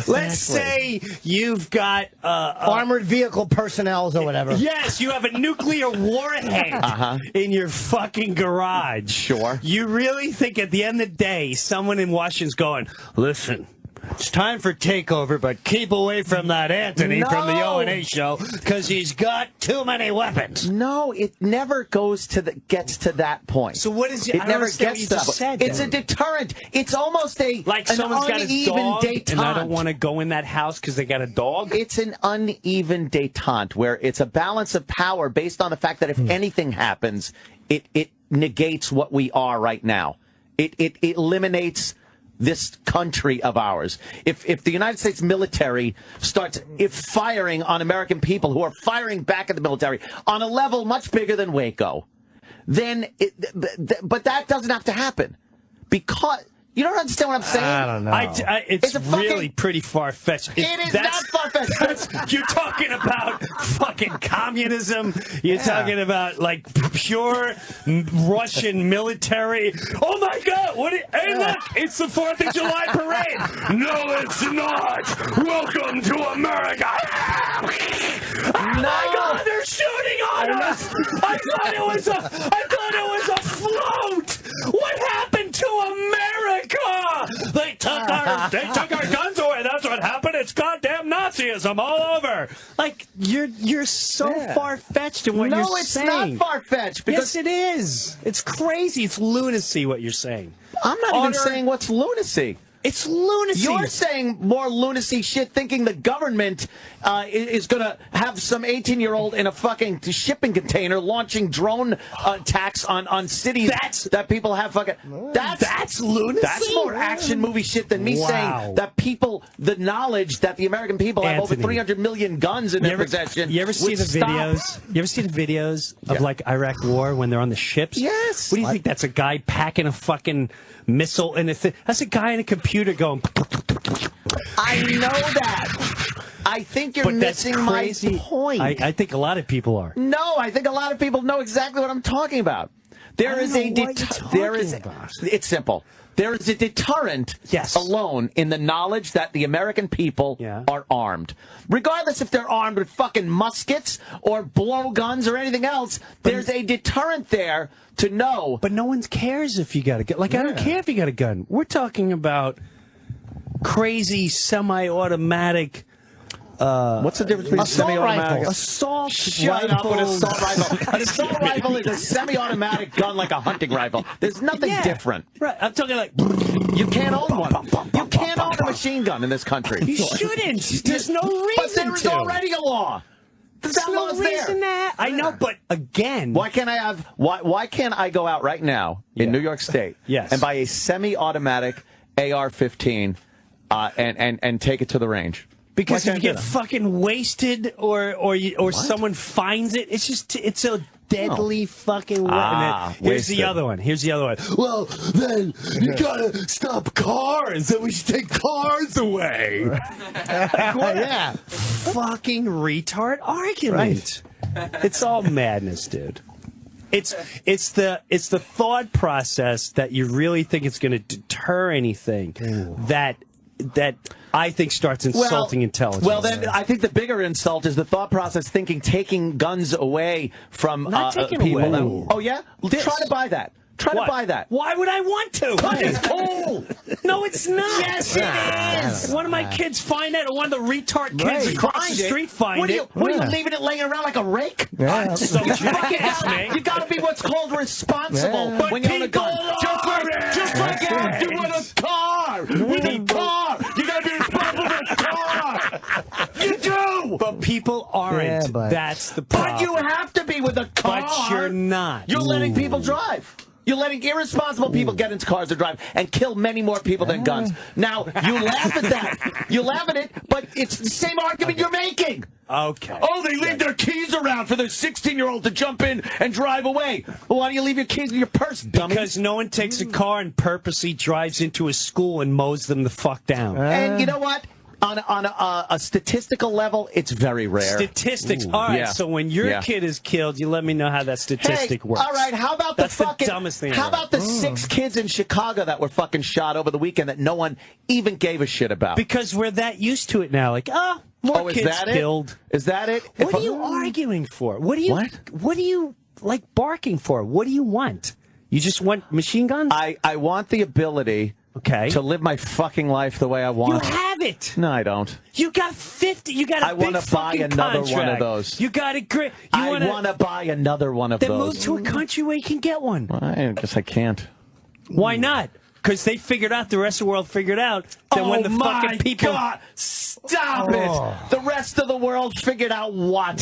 Let's say you've got armored vehicle personnel or whatever. Yes, you have a nuclear warhead in your fucking garage. Sure. You really think at the end of the day, someone in Washington's going, listen, it's time for takeover, but keep away from that Anthony from the O&A show because he's got too many weapons. No, it never gets to that point. So what is it? It never gets to that point. It's a deterrent. It's almost an someone's got a dog, detente. and I don't want to go in that house because they got a dog. It's an uneven detente where it's a balance of power based on the fact that if anything happens, it negates what we are right now. It eliminates this country of ours. If the United States military starts firing on American people who are firing back at the military on a level much bigger than Waco, then but that doesn't have to happen because you don't understand what I'm saying. I don't know. It's really pretty far-fetched. It is not far-fetched. You're talking about fucking communism. You're talking about like pure Russian military. Oh my God! Hey, look! It's the 4th of July parade. No, it's not. Welcome to America. Oh my God! They're shooting on us. I thought it was a float. What happened to America? They took our guns away. That's what happened. It's goddamn Nazism all over. Like you're so far-fetched in what you're saying. No, it's not far-fetched. Yes, it is. It's crazy. It's lunacy what you're saying. I'm not even saying what's lunacy. It's lunacy. You're saying more lunacy shit, thinking the government is going to have some 18-year-old in a fucking shipping container launching drone attacks on cities that people have fucking... That's lunacy? That's more action movie shit than me saying that people, the knowledge that the American people have over 300 million guns in their possession. You ever see the videos? You ever see the videos of like Iraq War when they're on the ships? Yes. What do you think? That's a guy packing a fucking missile in a thing. That's a guy in a computer going. I know that. I think you're missing my point. I think a lot of people are. No, I think a lot of people know exactly what I'm talking about. It's simple. There is a deterrent alone in the knowledge that the American people are armed. Regardless if they're armed with fucking muskets or blowguns or anything else, there's a deterrent there to know. But no one cares if you got a gun. Like, I don't care if you got a gun. We're talking about crazy semi-automatic... what's the difference between semi-automatic? Assault Shut up with assault rifle. An assault rifle is a semi-automatic gun like a hunting rifle. There's nothing different. Right. I'm talking like... You can't own one. You can't own a machine gun in this country. You shouldn't. There's no reason But there is already a law. There's no reason that. I know, but again... Why can't I go out right now in New York State and buy a semi-automatic AR-15 and take it to the range? Because if you get fucking wasted or someone finds it, it's a deadly fucking weapon. Here's the other one. Well, then you gotta stop cars, and we should take cars away. Fucking retard argument. Right. It's all madness, dude. It's the thought process that you really think it's going to deter anything that I think starts insulting intelligence. Well, then I think the bigger insult is the thought process thinking taking guns away from people. Away. Oh, yeah? Try to buy that. Try to buy that. Why would I want to? Because it's cool. No, it's not. Yes, it is. One of my kids find that, or one of the retard kids across the street find it. What are you leaving it laying around like a rake? Yeah. So jackass, man. You got to be what's called responsible when you own a gun. Just like you with a car. With a car. You got to be responsible for a car. You do. But people aren't. Yeah, that's the problem. But you have to be with a car. But you're not. You're letting people drive. You're letting irresponsible people get into cars to drive and kill many more people than guns. Now, you laugh at that. You laugh at it, but it's the same argument you're making. Okay. Oh, they leave their keys around for their 16-year-old to jump in and drive away. Well, why do you leave your keys in your purse, dummy? Because no one takes a car and purposely drives into a school and mows them the fuck down. And you know what? On a statistical level, it's very rare. Statistics. All right, so when your kid is killed, you let me know how that statistic works. All right, how about the dumbest thing How about the 6 kids in Chicago that were fucking shot over the weekend that no one even gave a shit about? Because we're that used to it now. Like, more kids killed. Is that it? What are you arguing for? What are you like barking for? What do you want? You just want machine guns? I want the ability to live my fucking life the way I want. You have it. No, I don't. You got 50. You got a big want to buy another contract. one of those. You got a great. I want to buy another one of those. Then move to a country where you can get one. Well, I guess I can't. Why not? Because they figured out, the rest of the world figured out that when the fucking people... God. Stop it! The rest of the world figured out what?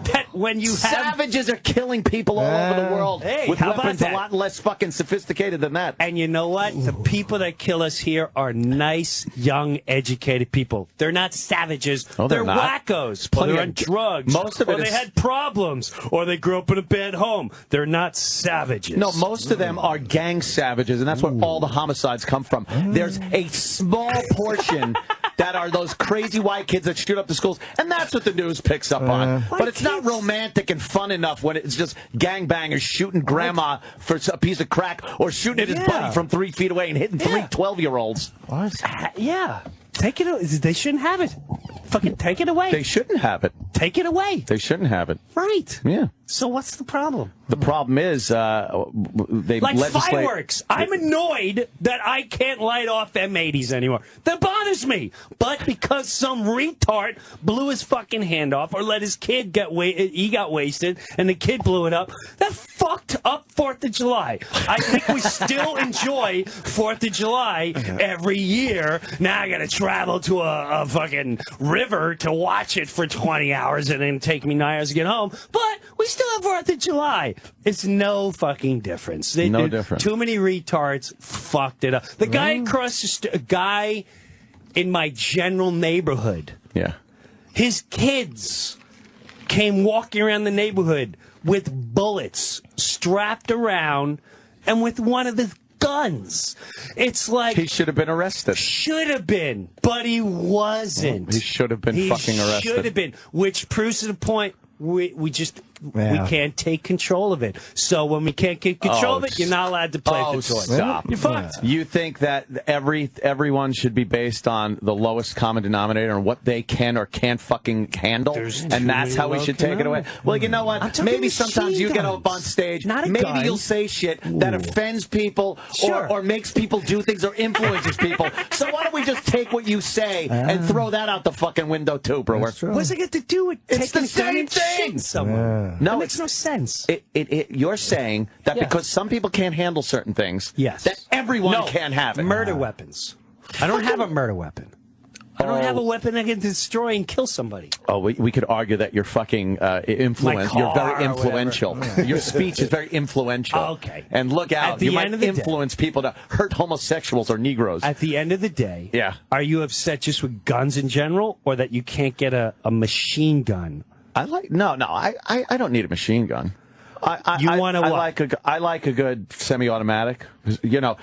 That when you have... Savages are killing people all over the world with weapons a lot less fucking sophisticated than that. And you know what? The people that kill us here are nice, young, educated people. They're not savages. They're wackos. Or they're on drugs. Most of it or they had problems. Or they grew up in a bad home. They're not savages. No, most of them are gang savages, and that's where all the homicides come from. There's a small portion that are those crazy white kids that shoot up the schools, and that's what the news picks up on. But it's not romantic and fun enough when it's just gangbangers shooting grandma for a piece of crack or shooting at his buddy from 3 feet away and hitting 3 12-year-olds. What? Yeah. Take it. They shouldn't have it. Fucking take it away. They shouldn't have it. Take it away. They shouldn't have it. Right. Yeah. So what's the problem? The problem is they like fireworks. I'm annoyed that I can't light off M80s anymore. That bothers me. But because some retard blew his fucking hand off or let his kid he got wasted and the kid blew it up, that fucked up 4th of July. I think we still enjoy 4th of July every year. Now I got to travel to a fucking river to watch it for 20 hours and then take me 9 hours to get home. But we still have 4th of July. It's no fucking difference. No difference. Too many retards fucked it up. The guy across the street, a guy in my general neighborhood. Yeah. His kids came walking around the neighborhood with bullets strapped around and with one of his guns. It's like he should have been arrested. Should have been, but he wasn't. He should have been fucking arrested. Should have been, which proves to the point we just we can't take control of it. So when we can't get control of it, you're not allowed to play with the toys. Stop. You're fucked. You think that everyone should be based on the lowest common denominator and what they can or can't fucking handle, and that's how we should take it away? Well, you know what? Maybe sometimes you get up on stage, maybe you'll say shit that offends people or makes people do things or influences people. So why don't we just take what you say and throw that out the fucking window too, Brewer? What's it got to do with It's taking the same thing. Someone? No, it makes no sense. You're saying that because some people can't handle certain things, that everyone can't have it. Murder weapons. I don't have a murder weapon. I don't have a weapon that can destroy and kill somebody. Oh, we could argue that you're fucking influential. You're very influential. Your speech is very influential. Okay. And look out. You might influence people to hurt homosexuals or Negroes. At the end of the day, are you upset just with guns in general or that you can't get a machine gun? I don't need a machine gun. I like a good semi-automatic. You know,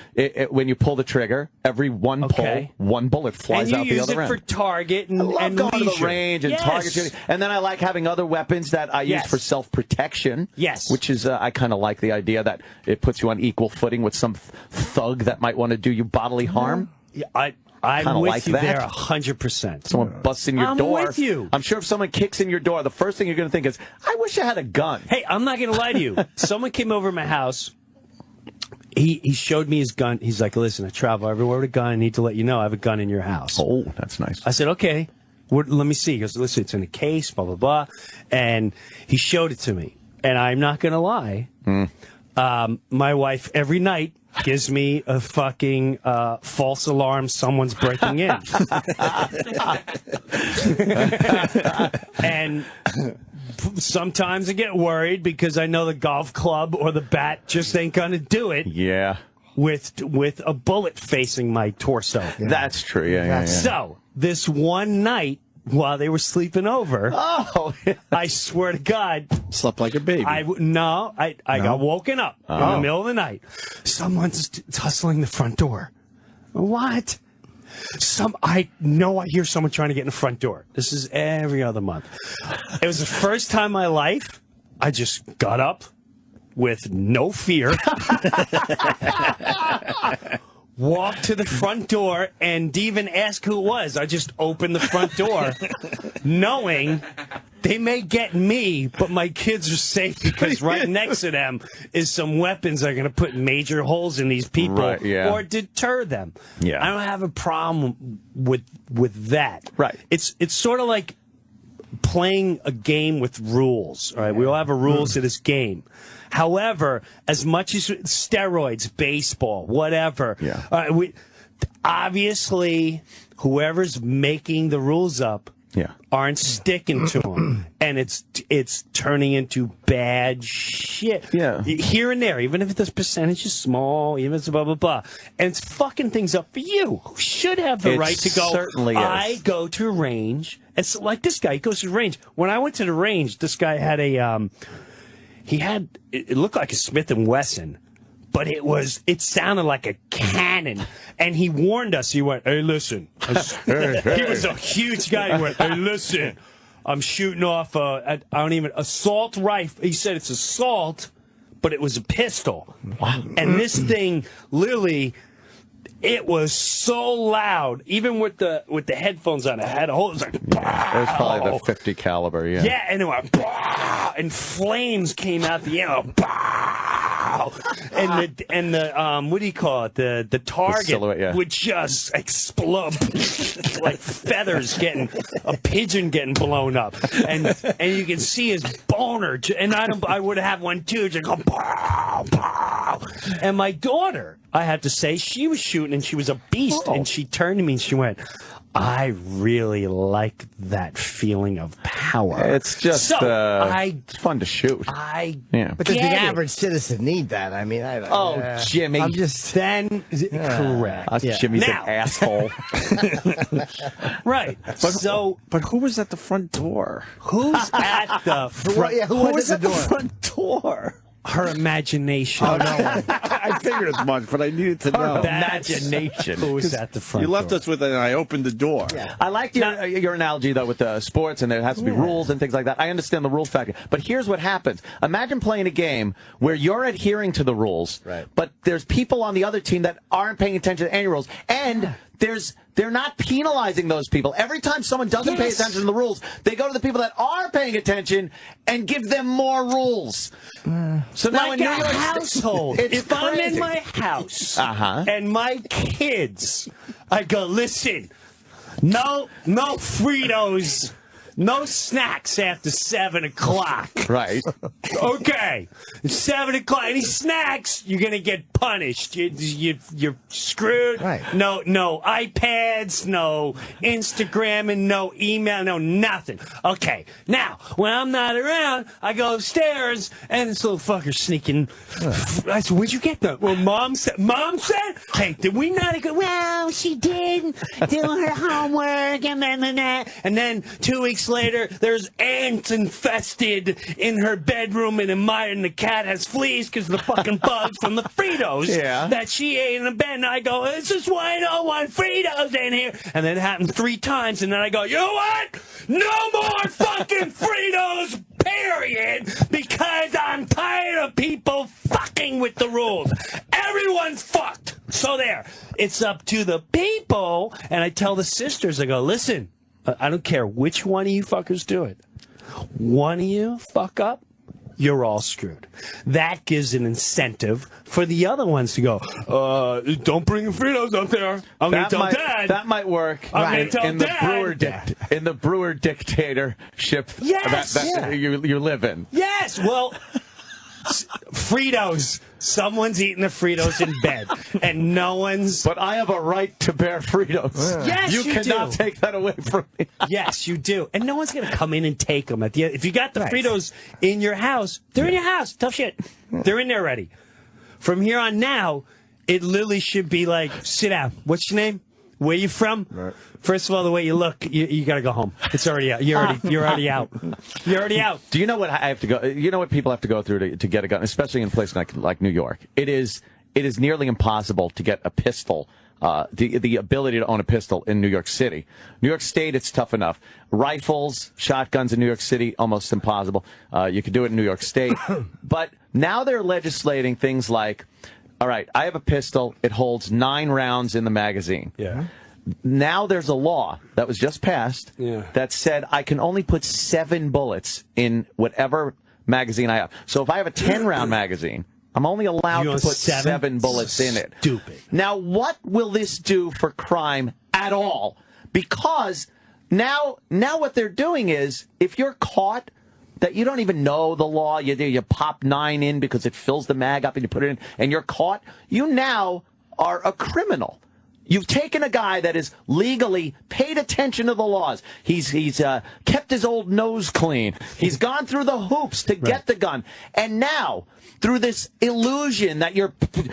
when you pull the trigger, every one pull, one bullet flies out the other end. And you use it for target and I love going leisure. to the range and target shooting. And then I like having other weapons that I use for self-protection. Yes. Which is, I kind of like the idea that it puts you on equal footing with some thug that might want to do you bodily harm. Yeah, I'm with you there 100%. Someone busts in your door. I'm with you. I'm sure if someone kicks in your door, the first thing you're going to think is, I wish I had a gun. Hey, I'm not going to lie to you. Someone came over to my house. He showed me his gun. He's like, listen, I travel everywhere with a gun. I need to let you know I have a gun in your house. Oh, that's nice. I said, okay. Let me see. He goes, listen, it's in a case, blah, blah, blah. And he showed it to me. And I'm not going to lie. My wife, every night, gives me a fucking false alarm someone's breaking in. And sometimes I get worried because I know the golf club or the bat just ain't going to do it. Yeah. With a bullet facing my torso. Yeah. That's true. Yeah. So, this one night, while they were sleeping over, I swear to God, slept like a baby. I got woken up in the middle of the night. Someone's tussling the front door. What? I know I hear someone trying to get in the front door. This is every other month. It was the first time in my life I just got up with no fear. Walk to the front door and even ask who it was. I just opened the front door knowing they may get me, but my kids are safe because right next to them is some weapons that are going to put major holes in these people or deter them. Yeah. I don't have a problem with that. Right. It's sort of like playing a game with rules. All right, we all have a rules to this game. However, as much as steroids, baseball, whatever, obviously whoever's making the rules up aren't sticking to them, and it's turning into bad shit. Yeah, here and there, even if the percentage is small, even if it's blah blah blah, and it's fucking things up for you, who should have the right to go. Certainly, I go to a range, and so like this guy, he goes to the range. When I went to the range, this guy had a it looked like a Smith & Wesson, but it sounded like a cannon. And he warned us. He went, hey, listen. He was a huge guy. He went, hey, listen. I'm shooting off assault rifle. He said it's assault, but it was a pistol. Wow. And this thing literally, it was so loud, even with the headphones on. It had a whole. It was like, it was probably the 50 caliber. Yeah. Yeah, and it went, bah! And flames came out the end. Bah! And the what do you call it? The target would just explode like feathers a pigeon getting blown up, and you can see his boner. And I would have one too. Just go, bah, bah. And my daughter, I have to say, she was shooting and she was a beast. And she turned to me and she went, I really like that feeling of power. It's just it's fun to shoot. But does the average citizen need that? I mean, Jimmy. I'm just correct. Jimmy's an asshole. Right. But who was at the front door? Who's at the front? Who was at the door? Front door? her imagination. Oh, no. I figured as much, but I needed to know. Imagination. Who was at the front You left door. us with it, and I opened the door. Yeah. I like your analogy, though, with the sports, and there has to be rules and things like that. I understand the rule factor. But here's what happens. Imagine playing a game where you're adhering to the rules, but there's people on the other team that aren't paying attention to any rules, and they're not penalizing those people. Every time someone doesn't pay attention to the rules, they go to the people that are paying attention and give them more rules. So now Like in New a York household. it's If I'm crazy. in my house Uh-huh. and my kids, I go, listen, no Fritos, no snacks after 7 o'clock. Right. Okay, 7 o'clock. Any snacks, you're gonna get punished. You're screwed. Right. No iPads, no Instagram, and no email, no nothing. Okay, now when I'm not around, I go upstairs and this little fucker's sneaking. I said, "Where'd you get that?" Well, Mom said. Hey, did we not go? Well, she did do her homework and then 2 weeks later, there's ants infested in her bedroom, and the cat has fleas because of the fucking bugs from the Fritos that she ate in the bed. And I go, this is why I don't want Fritos in here. And then it happened 3 times, and then I go, you know what? No more fucking Fritos, period, because I'm tired of people fucking with the rules. Everyone's fucked. So there. It's up to the people, and I tell the sisters, I go, listen, I don't care which one of you fuckers do it. One of you fuck up, you're all screwed. That gives an incentive for the other ones to go, don't bring the Fritos up there. I'm going to tell Dad. That might work I'm gonna tell in the Dad. in the Breuer dictatorship that you live in. Yes, well, Fritos. Someone's eating the Fritos in bed, and no one's... But I have a right to bear Fritos. Yes, you cannot do. take that away from me. Yes, you do. And no one's going to come in and take them. At the end. If you got the Fritos in your house, they're in your house. Tough shit. They're in there already. From here on now, it literally should be like, sit down. What's your name? Where you from? Right. First of all, the way you look, you got to go home. It's already out. You're already out. You're already out. Do you know what I have to go? You know what people have to go through to get a gun, especially in a place like New York. It is nearly impossible to get a pistol. The ability to own a pistol in New York City. New York State, it's tough enough. Rifles, shotguns in New York City, almost impossible. You could do it in New York State. But now they're legislating things like, all right, I have a pistol. It holds 9 rounds in the magazine. Yeah. Now there's a law that was just passed that said I can only put 7 bullets in whatever magazine I have. So if I have a 10-round magazine, I'm only allowed to put 7 bullets in it. Stupid. Now, what will this do for crime at all? Because now what they're doing is, if you're caught that you don't even know the law, you pop 9 in because it fills the mag up and you put it in, and you're caught, you now are a criminal. You've taken a guy that is legally paid attention to the laws. He's kept his old nose clean. He's gone through the hoops to get the gun. And now, through this illusion that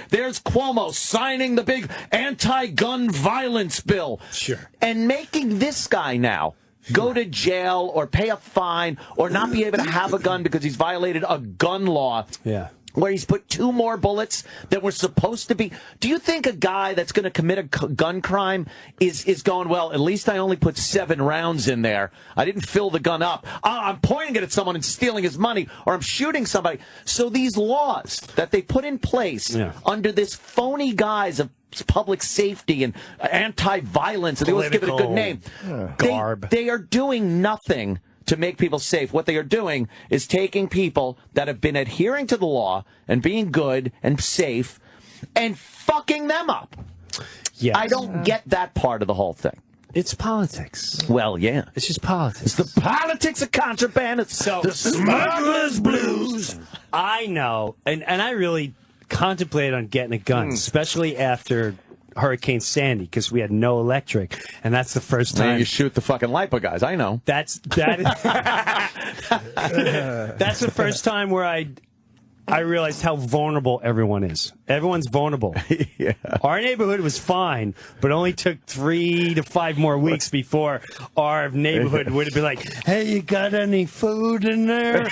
there's Cuomo signing the big anti-gun violence bill. Sure. And making this guy now go to jail or pay a fine or not be able to have a gun because he's violated a gun law. Yeah. Where he's put 2 more bullets that were supposed to be. Do you think a guy that's going to commit a gun crime is going, well, at least I only put 7 rounds in there. I didn't fill the gun up. I'm pointing it at someone and stealing his money, or I'm shooting somebody. So these laws that they put in place under this phony guise of public safety and anti-violence, and they always give it a good name. Garb. They are doing nothing to make people safe. What they are doing is taking people that have been adhering to the law and being good and safe and fucking them up. Yes. I don't get that part of the whole thing. It's politics. Well, yeah. It's just politics. It's the politics of contraband. It's the smuggler's blues. I know, and I really contemplated on getting a gun, especially after Hurricane Sandy, because we had no electric, and that's the first time. Man, you shoot the fucking LiPo guys. I know. That's the first time where I I realized how vulnerable everyone is. Everyone's vulnerable. Yeah. Our neighborhood was fine, but only took 3 to 5 more weeks before our neighborhood would have been like, hey, you got any food in there?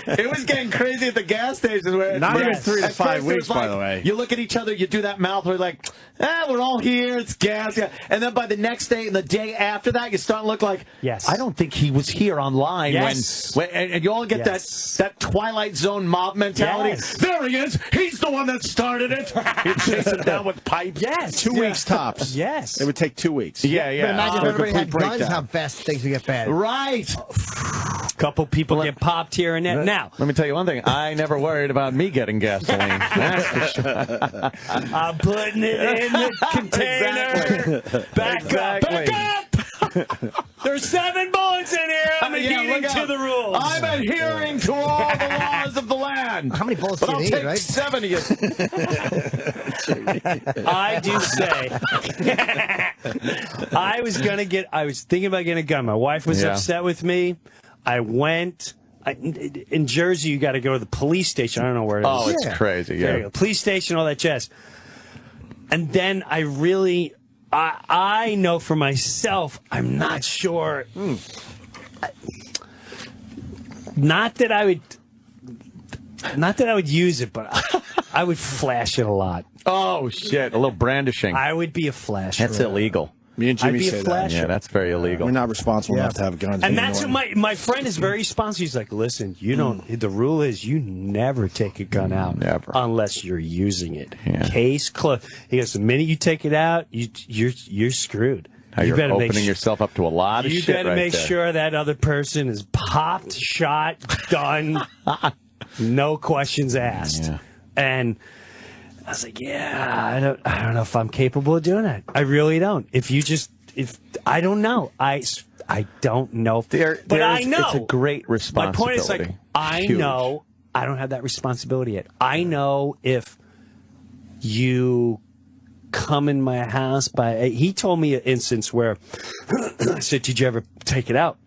It was getting crazy at the gas station. Not even 3 to at 5 first it was weeks, by like, the way. You look at each other, you do that mouth where like, we're all here, it's gas. Yeah. And then by the next day and the day after that, you start to look like, Yes. I don't think he was here online. Yes. And you all get Yes. that Twilight Zone mob mentality. Yes. There he is. He's the one that started it. You're chasing him down with pipes. Yes. 2 weeks tops. Yes. It would take 2 weeks. Yeah, yeah. But imagine if everybody had complete guns, breakdown. how fast things would get bad. Right. Couple people get popped here and there. Now, Let me tell you one thing. I never worried about me getting gasoline. That's for sure. I'm putting it in the container. Exactly. Back Exactly. up. Back up. There's 7 bullets in here. I'm adhering to the rules. I'm adhering to all the laws of the land. How many bullets But do you I'll need, take right? 7 of you. I do say, I was thinking about getting a gun. My wife was Yeah. upset with me. I went. In Jersey, you got to go to the police station. I don't know where it is. Oh, it's Yeah. crazy. There you Yeah. go. Police station, all that jazz. And then I know for myself, I'm not sure. Not that I would use it, but I would flash it a lot. Oh, shit. A little brandishing. I would be a flasher. That's illegal. Me and Jimmy I'd be a say that. flasher. Yeah, that's very illegal. We're not responsible enough to have guns. And that's what my friend is very responsible. He's like, listen, you don't. The rule is you never take a gun out Never. unless you're using it. Yeah. Case closed. He goes, the minute you take it out, you're screwed. Now you're opening yourself up to a lot of You shit better right make there. sure that other person is popped, shot, done, no questions asked. Yeah. And I was like, yeah, I don't know if I'm capable of doing that. I really don't. If I don't know. I don't know. But I know. It's a great My responsibility. point is, like, I Huge. know I don't have that responsibility yet. I know if you come in my house he told me an instance where I said, did you ever take it out?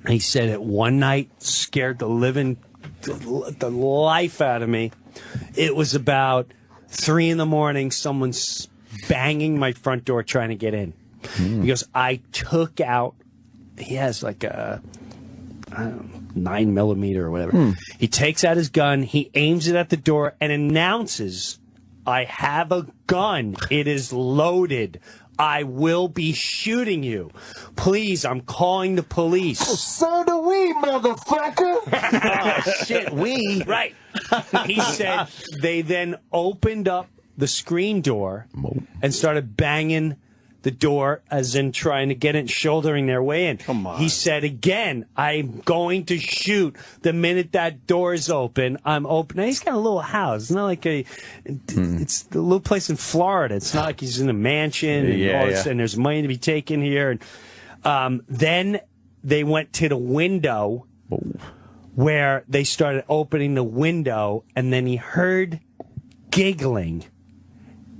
And he said it one night, scared the the life out of me. It was about 3 a.m. Someone's banging my front door trying to get in. He goes, I took out, he has like a 9mm or whatever. He takes out his gun, he aims it at the door and announces, I have a gun. It is loaded. I will be shooting you. Please, I'm calling the police. So do we, motherfucker. Oh, shit, we. Right. He said they then opened up the screen door and started banging the door, as in trying to get it, shouldering their way in. Come on. He said again, I'm going to shoot the minute that door's open. I'm open. Now, he's got a little house. It's not like it's a little place in Florida. It's not like he's in a mansion and, all this, and there's money to be taken here. And then they went to the window where they started opening the window, and then he heard giggling.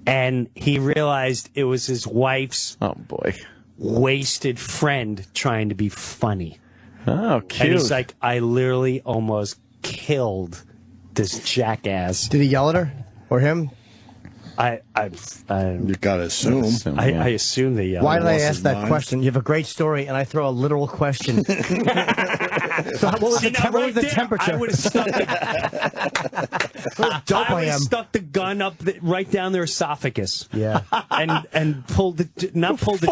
And he realized it was his wife's wasted friend trying to be funny. Oh, cute. And he's like, I literally almost killed this jackass. Did he yell at her or him? You gotta assume. I assume they yelled. Why did I lost ask his that mind. question? You have a great story, and I throw a literal question. So what was See, the, now, what right was the there, temperature? I would have stuck Dope I am. stuck the gun up right down their esophagus. Yeah. And pulled the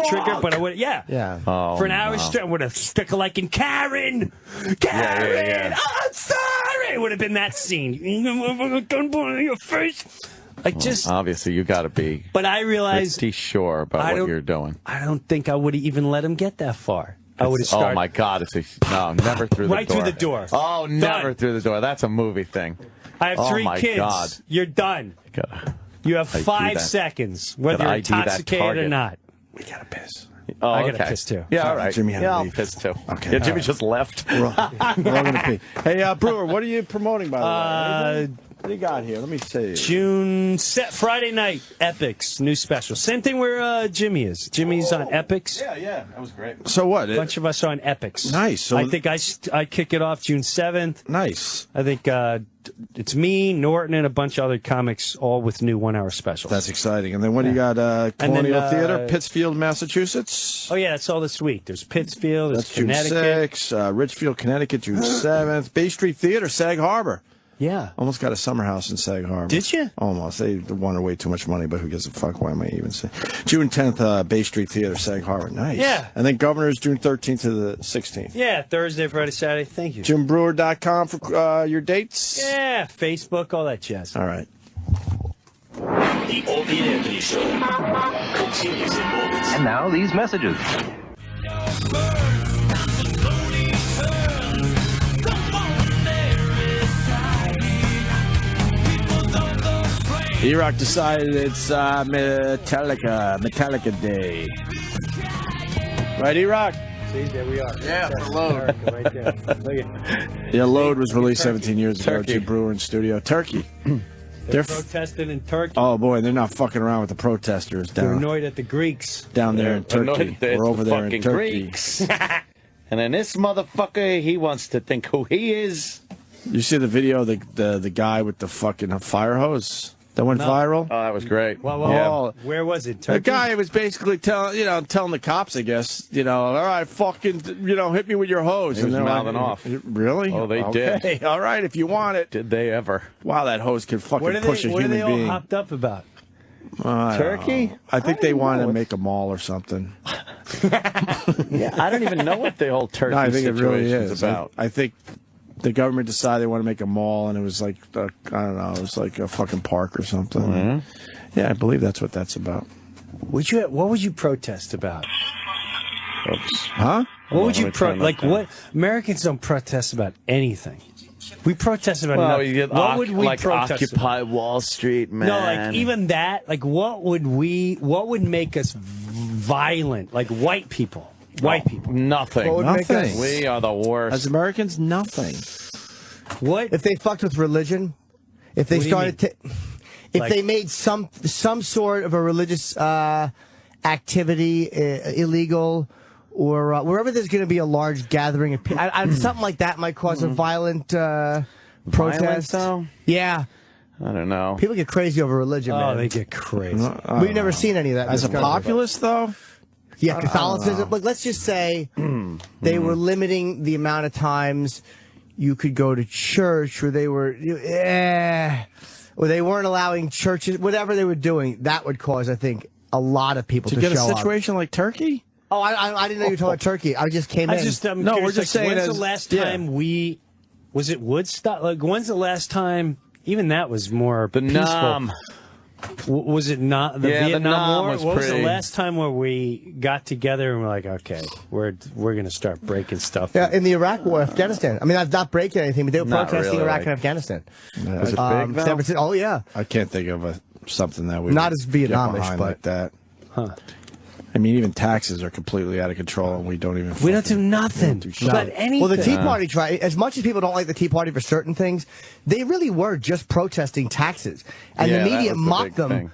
trigger, but I would Yeah. for an hour straight. I would have stuck like in Karen, I'm sorry. It would have been that scene. Gun point in your face. Like just obviously you got to be. But I realized pretty sure about what you're doing. I don't think I would have even let him get that far. I would have started. Oh my God! Never through the door. Right through the door. Oh, never through the door. That's a movie thing. I have 3 my kids. God. You're done. You have ID 5 that. seconds, whether Gotta you're ID that intoxicated or target. not. We gotta piss. Oh, I gotta okay. piss too. Yeah, all right. Jimmy had to I'll leave. piss too. Okay, Yeah, Jimmy all right. just left. We're all gonna pee. Hey, Brewer, what are you promoting, by the way? What do you got here? Let me see. Friday night, Epics, new special. Same thing where Jimmy is. Jimmy's on Epics. Yeah, that was great. So what? A bunch of us are on Epics. Nice. So I think I kick it off June 7th. Nice. I think it's me, Norton, and a bunch of other comics, all with new 1 hour specials. That's exciting. And then what do you got? Colonial Theater, Pittsfield, Massachusetts. Oh, yeah, that's all this week. There's Pittsfield, there's That's June Connecticut. 6th. Richfield, Connecticut, June 7th. Bay Street Theater, Sag Harbor. Yeah. Almost got a summer house in Sag Harbor. Did you? Almost. They wanted way too much money, but who gives a fuck? Why am I even saying? June 10th, Bay Street Theater, Sag Harbor. Nice. Yeah. And then Governor's June 13th to the 16th. Yeah, Thursday, Friday, Saturday. Thank you. JimBreuer.com for your dates? Yeah, Facebook, all that jazz. All right. The Opie and Anthony Show continues in moments. And now these messages. E-Rock decided it's Metallica Day. Right, E-Rock? See, there we are. Yeah, That's Load. America right there. Look at Yeah, Load was released 17 years ago. Turkey. Jim Breuer in studio. Turkey. They're protesting in Turkey. Oh, boy, they're not fucking around with the protesters They're down annoyed at the Greeks. there in Turkey. It's We're over the there in fucking Turkey. Greeks. And then this motherfucker, he wants to think who he is. You see the video of the guy with the fucking fire hose that went viral? Oh, that was great. Well, where was it? The Turkey? guy was basically telling the cops, I guess, all right, fucking, hit me with your hose. He was they're mouthing off. Really? Oh, they okay. did. All right, if you want it. Did they ever? Wow, that hose can fucking What are push a they human all being. hopped up about? I don't Turkey? know. I think they wanted to make a mall or something. Yeah, I don't even know what the whole Turkey No, I think it really situation's is. about. I think the government decided they want to make a mall, and it was like, I don't know, it was like a fucking park or something. Mm-hmm. Yeah, I believe that's what that's about. What would you protest about? Oops. Huh? What would you let me turn that down. what Americans don't protest about anything. We protest about Well, nothing. you get What would we like protest Occupy Wall Street, man. No, like even that, like what would make us violent? Like white people. White people. Nothing. What would make Nothing. us- We are the worst. As Americans, nothing. What? If they fucked with religion, if they What do you started to, if Like- they made some sort of a religious activity illegal, or wherever there's going to be a large gathering of people, something like that might cause a violent protest. though? Yeah, I don't know. people get crazy over religion, Oh, man. they get crazy. We've never seen any of that. in As this a country. populist, though? Yeah, Catholicism. Like, let's just say they were limiting the amount of times you could go to church, or they were, or they weren't allowing churches. Whatever they were doing, that would cause, I think, a lot of people to get a show up. situation like Turkey? Oh, I didn't know you were talking about Turkey. I just came in. I'm No, curious, we're just like, saying when's as- the last yeah. time was it Woodstock? Like, when's the last time? Even that was more The peaceful. Nam. Was it not the Yeah, the Vietnam Nam War? was What was the pretty- last time where we got together and we're like, okay, we're going to start breaking stuff? Yeah, in the Iraq War, Afghanistan. I mean, I'm not breaking anything, but they were Not protesting really, Iraq like- and Afghanistan. Was it big, San though? Francisco. Oh yeah. I can't think of something that we Not would as get Vietnamish, behind but- like that. I mean, even taxes are completely out of control, and we don't even. We don't do fucking- nothing do shit. about anything. Well, the Tea Party tried. As much as people don't like the Tea Party for certain things, they really were just protesting taxes, and Yeah, the that media was the mocked big them. thing.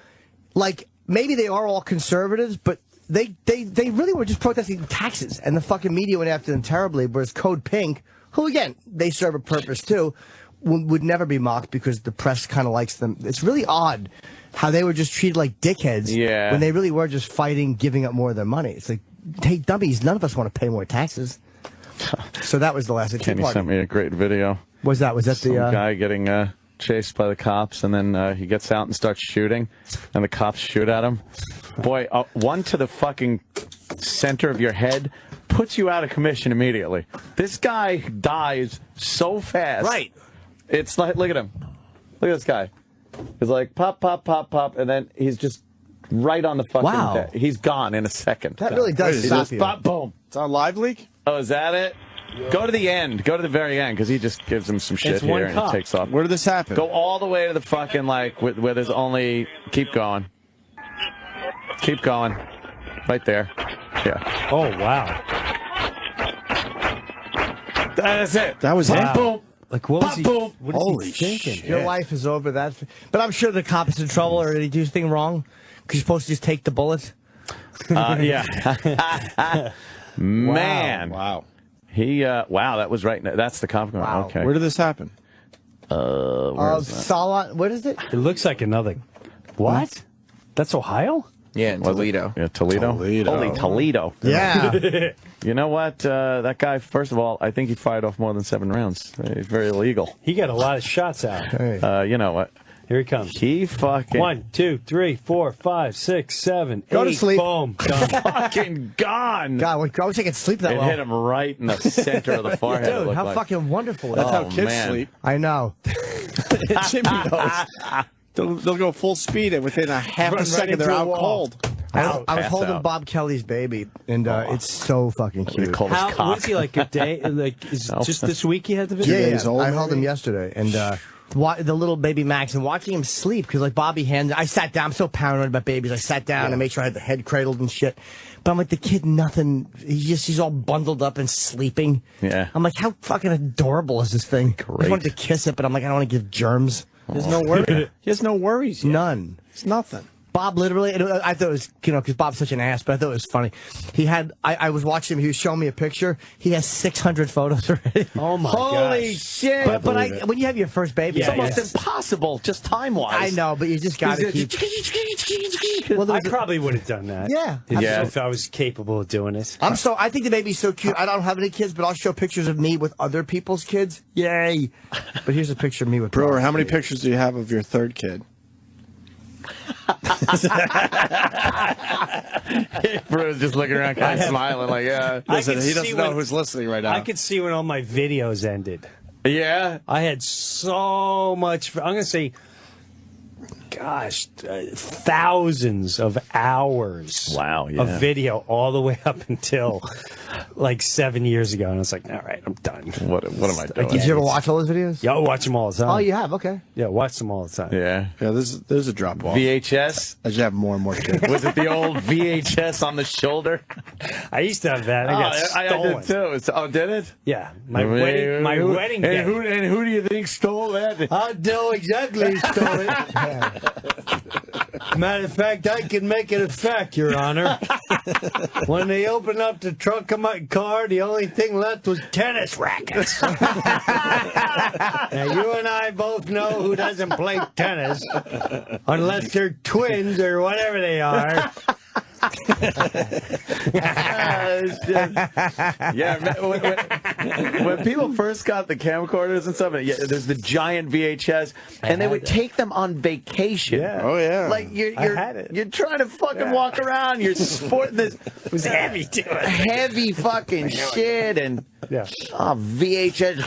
Like maybe they are all conservatives, but they really were just protesting taxes, and the fucking media went after them terribly. Whereas Code Pink, who again they serve a purpose too, would never be mocked because the press kind of likes them. It's really odd how they were just treated like dickheads Yeah. when they really were just fighting, giving up more of their money. It's like, hey, dummies, none of us want to pay more taxes. So that was the last Tea Kenny Party. sent me a great video. Was that Some the guy getting chased by the cops, and then he gets out and starts shooting, and the cops shoot at him. Boy, one to the fucking center of your head puts you out of commission immediately. This guy dies so fast. Right. It's like, look at him. Look at this guy. He's like, pop, pop, pop, pop, and then he's just right on the fucking Wow. dead. He's gone in a second. That really does He stop just you. pop, boom. It's on Live Leak. Oh, is that it? Go to the end. Go to the very end, because he just gives him some shit It's one here and cop. it takes off. Where did this happen? Go all the way to the fucking, like, where there's only... Keep going. Keep going. Right there. Yeah. Oh wow. That's it. That was Boom, it? boom. Like, what was he? Boom. What is Holy he thinking? shit. Your wife is over that. But I'm sure the cop is in trouble, or did he do anything wrong? Because you're supposed to just take the bullet. Yeah. Man. Wow. Wow, that was right. That's the cop. Wow. Okay. Where did this happen? Salon. What is it? It looks like another. What? That's Ohio? Yeah, in Toledo. Yeah, Toledo. Holy Toledo. Yeah. You know what? That guy, first of all, I think he fired off more than 7 rounds. He's very illegal. He got a lot of shots out. You know what? Here he comes. He fucking 1, 2, 3, 4, 5, 6, 7, 8. Go to sleep. Boom. Done. fucking gone. God, I wish I could sleep that It well. hit him right in the center of the forehead. it Dude, looked how like. fucking wonderful. That's Oh, how kids man. sleep. I know. Jimmy knows. They'll go full speed, and within a half Run a right second, they're into a out wall. cold. I was pass holding out. Bob Kelly's baby, and it's so fucking cute. Call this How, cop. what's he like? A day? Like, is No. just this week you had the Yeah, video? yeah, days old, I held him maybe? yesterday, and the little baby Max, and watching him sleep, because like Bobby handed, I sat down. I'm so paranoid about babies. I sat down and made sure I had the head cradled and shit. But I'm like, the kid, nothing. He's all bundled up and sleeping. Yeah. I'm like, how fucking adorable is this thing? I just wanted to kiss it, but I'm like, I don't want to give germs. There's no worry. He has no worries yet. None. It's nothing. Bob literally, and I thought it was, because Bob's such an ass, but I thought it was funny. He had, I was watching him, he was showing me a picture. He has 600 photos already. Oh my Holy gosh. shit. But when you have your first baby, it's Yeah, almost yes. impossible, just time-wise. I know, but you just got to keep. Well, there I was a- probably would have done that. Yeah. Yeah. If I was capable of doing it. I think the baby's so cute. I don't have any kids, but I'll show pictures of me with other people's kids. Yay. But here's a picture of me with Brewer, Bob. how many pictures do you have of your third kid? Brewer's just looking around, kind of smiling, like, yeah. Listen, could he see doesn't know when- who's listening right now. I could see when all my videos ended. Yeah. I had so much. I'm going to say, gosh, thousands of hours Wow, yeah. of video all the way up until like 7 years ago. And I was like, all right, I'm done. What am I doing? Did you ever watch all those videos? Yeah, I watch them all the time. Oh, you have? Okay. Yeah, watch them all the time. Yeah. Yeah, there's a drop off. VHS? As you have more and more kids. Was it the old VHS on the shoulder? I used to have that. I got I stolen. did too. Oh, did it? Yeah, my wedding day. And who do you think stole that? I know exactly who stole it. Matter of fact, I can make it a fact, Your Honor. When they opened up the trunk of my car, the only thing left was tennis rackets. Now, you and I both know who doesn't play tennis unless they're twins or whatever they are. Yeah, when people first got the camcorders and stuff, there's the giant VHS, and they would take them on vacation. Yeah. Oh, yeah. Like I had it. you're trying to fucking walk around, you're sporting this It was heavy, too. heavy fucking shit, and Yeah. VHS,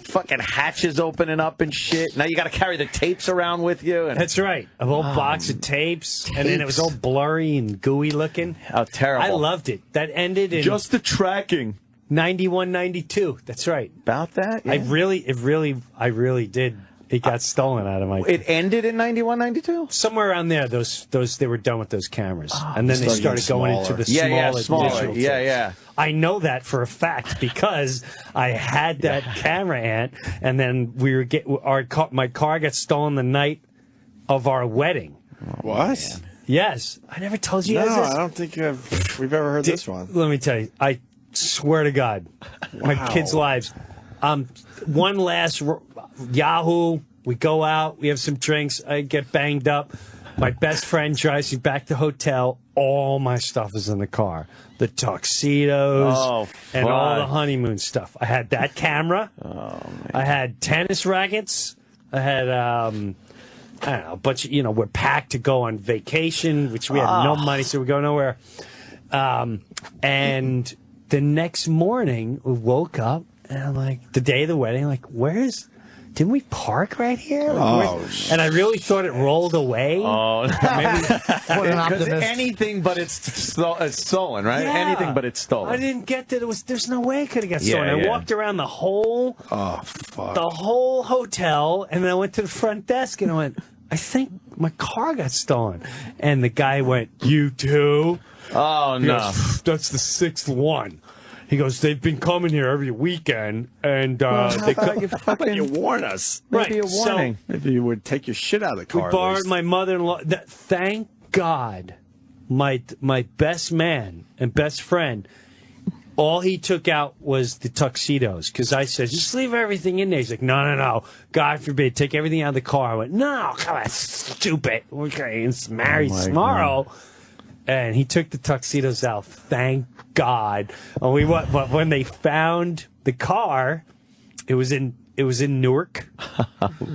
fucking hatches opening up and shit. Now you got to carry the tapes around with you. And That's right. A whole box of tapes, and then it was all blurry and gooey looking. how terrible! I loved it. That ended in just the tracking 91, 92. That's right. about that. I really did. It got stolen out of my. It ended in 91, 92? Somewhere around there, those they were done with those cameras, and then they started started going getting into the smaller. digital Yeah, tapes. yeah. I know that for a fact because I had that camera, Aunt, and then my car got stolen the night of our wedding. What? Yes, I never told you No, guys this. I don't think we've ever heard this one. Let me tell you, I swear to God, my kids' lives. One last Yahoo. We go out. We have some drinks. I get banged up. My best friend drives me back to the hotel. All my stuff is in the car. The tuxedos and all the honeymoon stuff. I had that camera. I had tennis rackets. I had I don't know, a bunch of, we're packed to go on vacation, which we had no money, so we go nowhere. And the next morning, we woke up, and I'm like, the day of the wedding, like, didn't we park right here? Like, and I really thought it rolled away. Oh, What an because optimist. anything but it's stolen, right? Yeah. Anything but it's stolen. I didn't get that. There's no way it could have got stolen. Yeah, I yeah. walked around the whole Fuck. hotel, and then I went to the front desk and I went, I think my car got stolen. And the guy went, you too? Oh He no! goes, that's the sixth one. He goes, they've been coming here every weekend, and How about you warn us? Maybe a warning. Maybe you would take your shit out of the car. We at borrowed least. my mother-in-law. Thank God, my best man and best friend, all he took out was the tuxedos. Because I said, just leave everything in there. He's like, no. God forbid, take everything out of the car. I went, no, come on, stupid. Okay, it's married tomorrow. God. And he took the tuxedos out. Thank God. And but when they found the car, it was in Newark.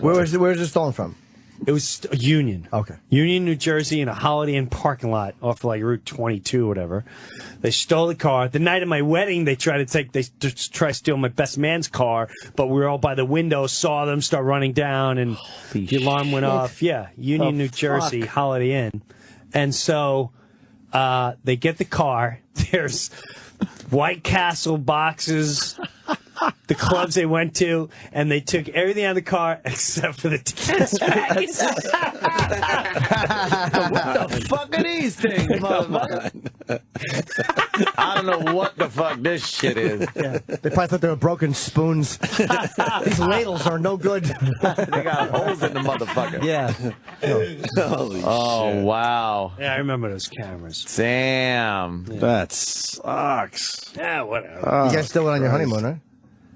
Where's it stolen from? It was Union. Okay. Union, New Jersey, in a Holiday Inn parking lot off like Route 22 or whatever. They stole the car. The night of my wedding, they try to steal my best man's car, but we were all by the window, saw them start running down, and the alarm went off. Yeah, Union, New Jersey, Holiday Inn. And so they get the car. There's White Castle boxes, the clubs they went to, and they took everything out of the car except for the tennis bags. What the fuck are these things, motherfucker? I don't know what the fuck this shit is. Yeah. They probably thought they were broken spoons. These ladles are no good. They got holes in the motherfucker. Yeah. Holy shit. Wow. Yeah, I remember those cameras. Damn. Yeah. That sucks. Yeah, whatever. You guys still went on your honeymoon, right?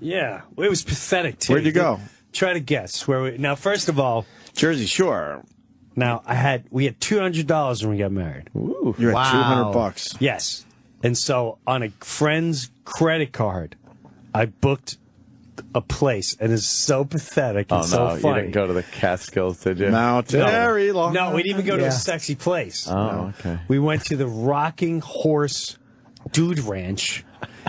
Yeah, it was pathetic, too. Where'd you go? Try to guess. Now, first of all, Jersey Shore. now we had $200 when we got married. Ooh, you had $200. Yes. And so on a friend's credit card, I booked a place, and it's so pathetic and so funny. You didn't go to the Catskills, did you? Mount Airy, Long No, we didn't even go to Yeah. a sexy place. Oh, okay. We went to the Rocking Horse Dude Ranch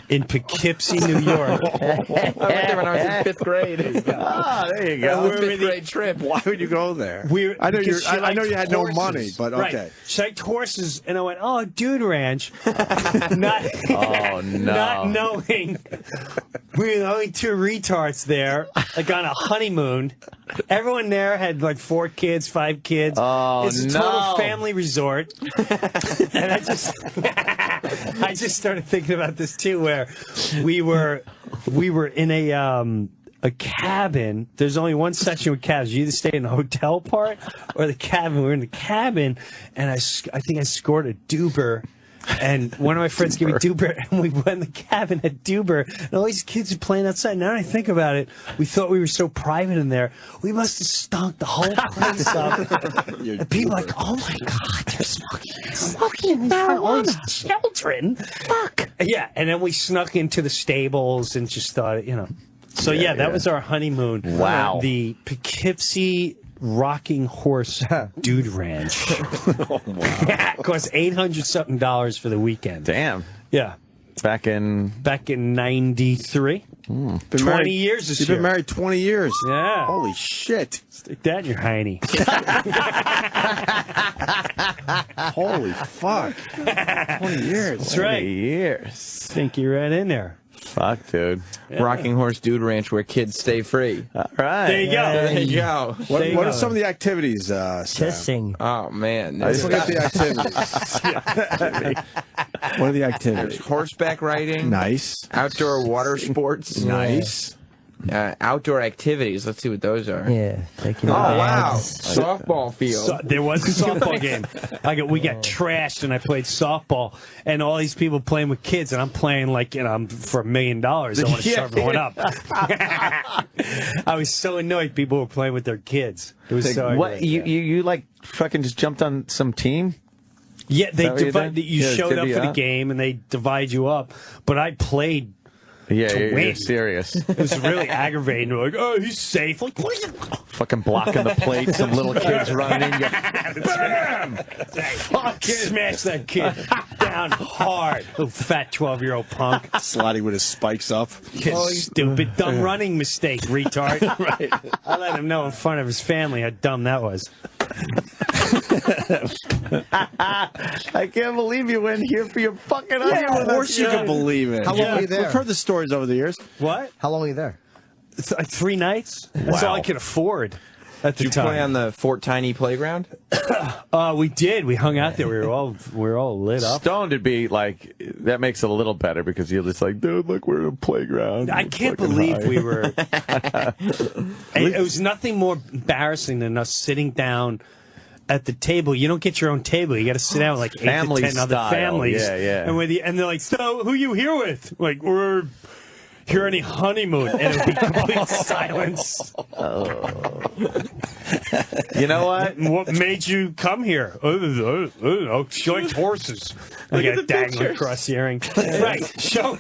in Poughkeepsie, New York. I went there when I was in 5th grade. Ah, there you That go. was a 5th grade trip. Why would you go there? I know you had no money, but okay. Right. She liked horses, and I went, oh, Dude Ranch. not, Oh, no. Not knowing we were the only two retards there, like on a honeymoon. Everyone there had like 4 kids, 5 kids. Oh, it's a total family resort. And I just started thinking about this too, where we were in a cabin. There's only one section with cabins. You either stay in the hotel part or the cabin. We were in the cabin, and I think I scored a Duber. And one of my friends gave me Duber, and we went in the cabin at Duber, and all these kids were playing outside. Now that I think about it, we thought we were so private in there. We must have stunk the whole place up. And people are like, oh my God, they're smoking marijuana. Children. Fuck. Yeah, and then we snuck into the stables and just thought, So yeah, that was our honeymoon. Wow. The Poughkeepsie Rocking Horse Dude Ranch. Oh, wow. Cost $800-something for the weekend. Damn. Yeah. Back in 93. 20 years this You've year. been married 20 years. Yeah. Holy shit. Stick that in your hiney. Holy fuck. 20 years. That's right. 20 years. Think you right in there. Fuck, dude. Rocking Horse Dude Ranch where kids stay free. All right. There you go. There you go. What are some of the activities, Sam? Kissing. Oh, man. Let's look at the activities. What are the There's activities? horseback riding. Nice. Outdoor water sports. Nice. Outdoor activities. Let's see what those are. Yeah. Taking Oh, the wow. bags. Softball field. So, there was a softball game. We got trashed, and I played softball, and all these people playing with kids, and I'm playing like I'm for $1 million. I want to shove everyone up. I was so annoyed people were playing with their kids. It was so What aggravating. you like fucking just jumped on some team? Yeah, they Is that what you divide. did? You Yeah, showed up divvy for the up. game, and they divide you up. But I played. Yeah, you're win. serious. It was really aggravating. They're like, oh, he's safe. Like, what is it? Fucking blocking the plate, some little kids running in. Bam! Smash that kid down hard. Little fat 12-year-old punk. Sliding with his spikes up. Stupid, dumb running mistake, retard. Right. I let him know in front of his family how dumb that was. I can't believe you went here for your fucking Yeah, of course you can believe it. How long were you there? We've heard the stories over the years. What? How long were you there? It's like 3 nights? That's all I could afford. at the Did you time. play on the Fort Tiny playground? We did. We hung out there. We were all lit up. Stoned would be like, that makes it a little better because you're just like, dude, look, we're in a playground. I We're can't fucking believe high. we were. It was nothing more embarrassing than us sitting down at the table. You don't get your own table. You got to sit down with like 8 Family to 10 other style. families. Yeah. And they're like, so who you here with? Like, we're here on a honeymoon. And it would be complete silence. You know what? What made you come here? Oh, she likes horses. Like a dangling across the earring. Right. Show.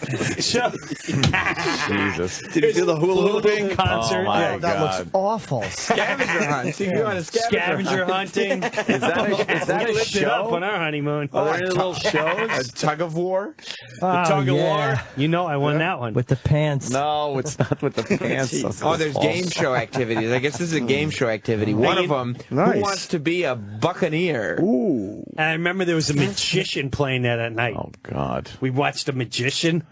Jesus. Did you do the hula hooping concert? Oh, my Yeah. That God. looks awful. Scavenger hunt. See, you on a Scavenger hunting. Is that We a lived it up show? on our honeymoon. Are there any little shows? A tug of war? The tug of war. You know, I won that one. With the pants. No, it's not with the pants. Oh, there's game show activities. I guess this is a game show activity. One of them, Nice. who wants to be a buccaneer? Ooh. And I remember there was a magician playing that at night. Oh, God. We watched a magician.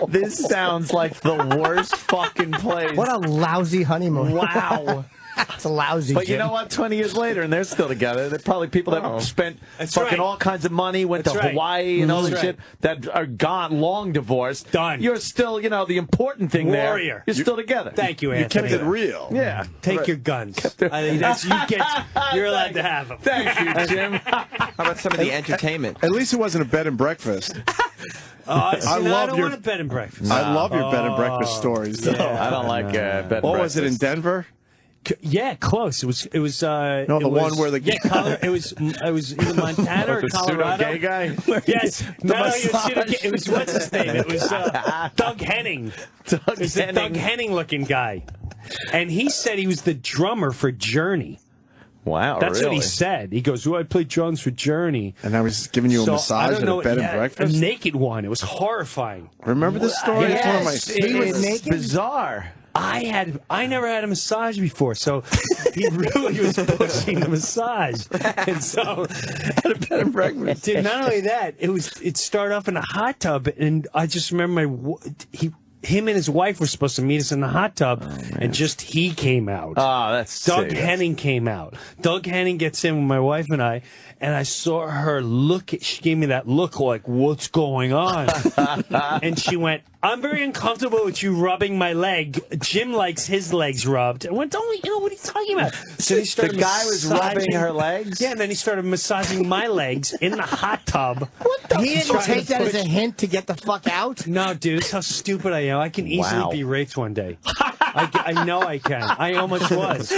This sounds like the worst fucking place. What a lousy honeymoon. Wow. It's a lousy. But you Jim. know what? 20 years later, and they're still together. They're probably people that spent That's fucking right. all kinds of money, went That's to right. Hawaii and all That's this right. shit, that are gone, long divorced. Done. You're still, the important thing Warrior. there. You're still together. Thank you, You Anthony. kept it real. Yeah. Take your guns. I think you're allowed to have them. Thank you, Jim. How about some of the entertainment? At least it wasn't a bed and breakfast. I love don't your- want a bed and breakfast. I love your bed and breakfast stories. Though. I don't like bed and What was it in breakfast. Denver? Yeah, close. It was. No, the one where the it was either Montana or The Colorado. pseudo-gay guy? Yes, no, massage. it was what's his name? It was Doug Henning. It was the Doug Henning looking guy, and he said he was the drummer for Journey. Wow, That's really? what he said. He goes, "Well, I played drums for Journey." And I was giving you a So, I massage don't at know, a bed and yeah, breakfast. A naked one. It was horrifying. Remember this story? It's one of my Yes, favorites. it was naked? Bizarre. I never had a massage before, so he really was pushing the massage. And so At a bed and breakfast. dude, not only that, it started off in a hot tub, and I just remember him and his wife were supposed to meet us in the hot tub, and just he came out. Oh, that's Doug sick. Henning came out. Doug Henning gets in with my wife and I saw her look. She gave me that look like, what's going on? And she went, I'm very uncomfortable with you rubbing my leg. Jim likes his legs rubbed. I went, what are you talking about? So he started The guy was rubbing her legs? Yeah, and then he started massaging my legs in the hot tub. He didn't take that as a hint to get the fuck out? No, dude, that's how stupid I am. I can easily Wow. be raped one day. I know I can. I almost was.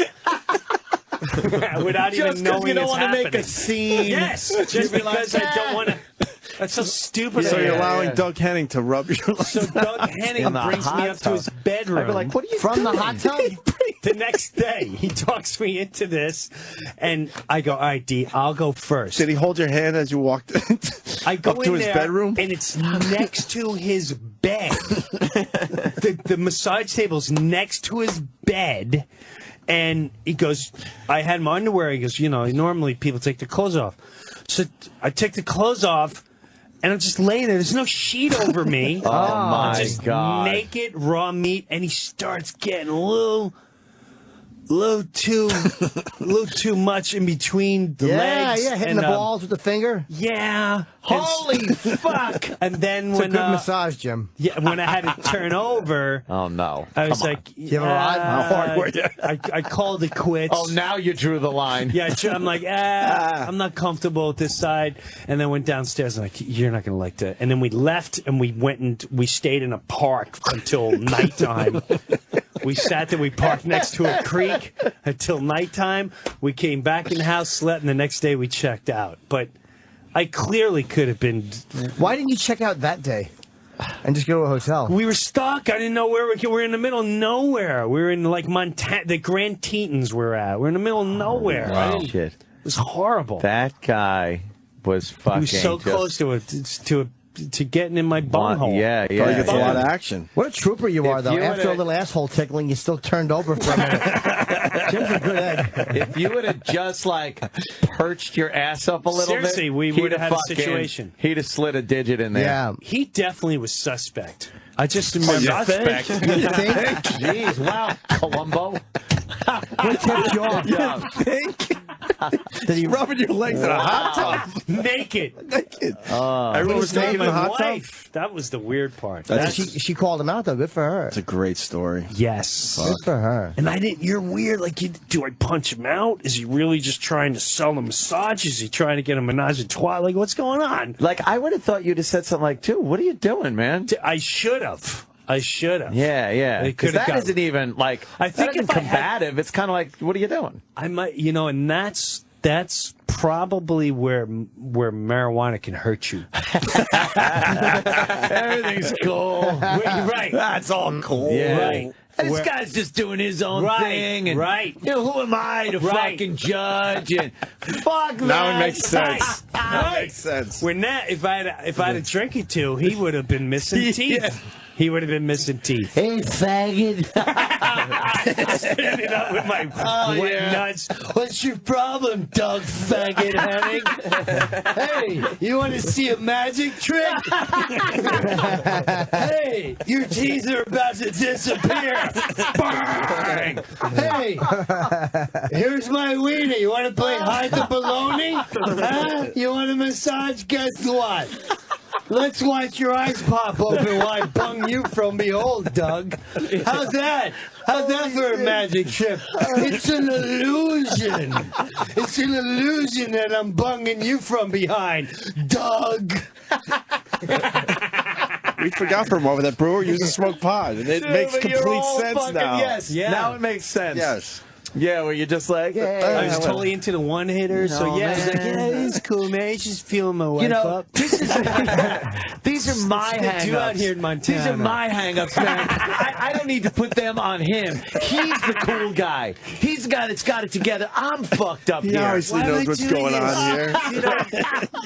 Without Just even knowing because you don't it's want to make happening. a scene. Yes, just because I don't want to. That's so stupid. So I you're am. allowing Doug Henning to rub your legs. So Doug Henning In the brings me hot up to tub. his bedroom. I'd be like, what are you From doing? the hot tub? The next day, he talks me into this, and I go, all right, D, I'll go first. Did he hold your hand as you walked I go up in to his there, bedroom? and it's next to his bed. The massage table's next to his bed, and he goes, I had my underwear. He goes, normally people take their clothes off. So I take the clothes off, and I'm just laying there. There's no sheet over me. Oh, I'm my just God. naked, raw meat, and he starts getting a little too much in between the legs. Yeah, hitting and, the balls with the finger. Yeah. Holy fuck! And then It's a when good massage, Jim. when I had to turn over, Oh, no. I was Come on. like, you have a rod? How hard were you? I called it quits. Oh, now you drew the line. Yeah, I'm like, I'm not comfortable with this side. And then went downstairs and like, you're not going to like that. And then we left and we stayed in a park until nighttime. We sat there, we parked next to a creek until nighttime. We came back in the house, slept, and the next day we checked out. But I clearly could have been. Why didn't you check out that day and just go to a hotel? We were stuck. I didn't know where we were in the middle of nowhere. We were in like Montana, the Grand Tetons we're at. We're in the middle of nowhere. I didn't- Shit. It was horrible. That guy was fucking He was so just close to getting in my bunghole. Yeah, Probably yeah. gets a yeah. lot of action. What a trooper you are, though. you After a would've- little asshole tickling, you still turned over for a minute. Jim's a good egg. If you would have just perched your ass up a little Seriously, bit, we he'd would've had a fucking- situation. He'd have slid a digit in there. Yeah. He definitely was suspect. I just remember. Suspect. You think? Jeez, wow, Columbo. What tipped you off? Did he rubbing your legs in a hot tub? Naked. Everyone was naked in the hot tub? wife. That was the weird part. She called him out though. Good for her. It's a great story. Yes. Good for her. And I didn't. You're weird. Like, do I punch him out? Is he really just trying to sell a massage? Is he trying to get a menage a trois? Like, what's going on? Like, I would have thought you'd have said something like, dude, what are you doing, man? I should have. Yeah, yeah. Because that isn't even, like, I think that isn't combative. It's kind of like, what are you doing? I might, and that's probably where marijuana can hurt you. Everything's cool. Right. That's all cool. Yeah. Right. And this guy's just doing his own thing. And, right. Who am I to fucking judge? And fuck that. Now it makes sense. That makes sense. When if I had a drink or two, he would have been missing teeth. Yeah. He would have been missing teeth. Hey, faggot. Standing up with my wet nuts. What's your problem, Doug Faggot Henning? Hey, you want to see a magic trick? Hey, your teeth are about to disappear. Bang! Hey, here's my wiener. You want to play hide the baloney? Huh? You want a massage? Guess what? Let's watch your eyes pop open while I bung you from behold, Doug. How's that? How's that for a magic trick? It's an illusion. It's an illusion that I'm bunging you from behind, Doug. We forgot for a moment that Breuer used to smoke pot, and it makes complete sense now. Yes, Yeah. now it makes sense. Yes. Yeah, where you're just like, I was totally into the one hitter, so yeah, I was like, yeah, it's cool, man. He's just feeling my wife up. these are my What they do out hang-ups. here in Montana. These are my hang-ups, man. I don't need to put them on him. He's the cool guy. He's the guy that's got it together. I'm fucked up He here. obviously knows what's going on here.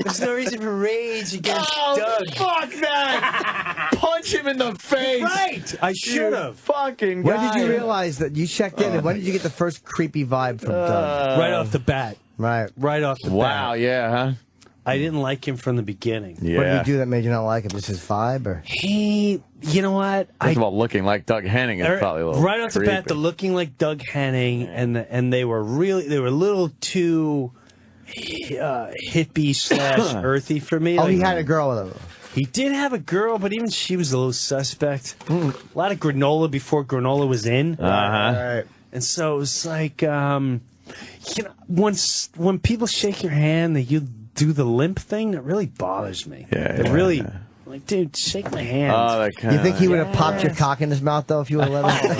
There's no reason for rage against Oh, Doug. fuck that! Punch him in the face. Right, I should You have. fucking When guy. did you realize that you checked in? And when did you get the first creepy vibe from Doug? Right off the bat. Right. Right off the Wow, bat. yeah, huh? I didn't like him from the beginning. Yeah. What did he do that made you not like him? Just his vibe, or You know what? First of all, looking like Doug Henning is probably a little right off the bat, creepy. the looking like Doug Henning, and they were a little too hippie / earthy for me. oh, Like, he had a girl with him. He did have a girl, but even she was a little suspect. A lot of granola before granola was in. Right. And so it was like, when people shake your hand, that you do the limp thing, that really bothers me. It really, like, dude, shake my hand. Oh, that kind You think he would have popped your cock in his mouth though if you would have let him?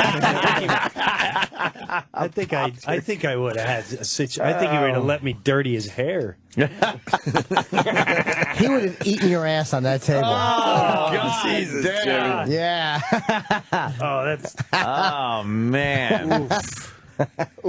I think I would have had a situation. I think he would have let me dirty his hair. He would have eaten your ass on that table. Oh, God, Jesus, damn. Yeah. Oh, that's Oh, man.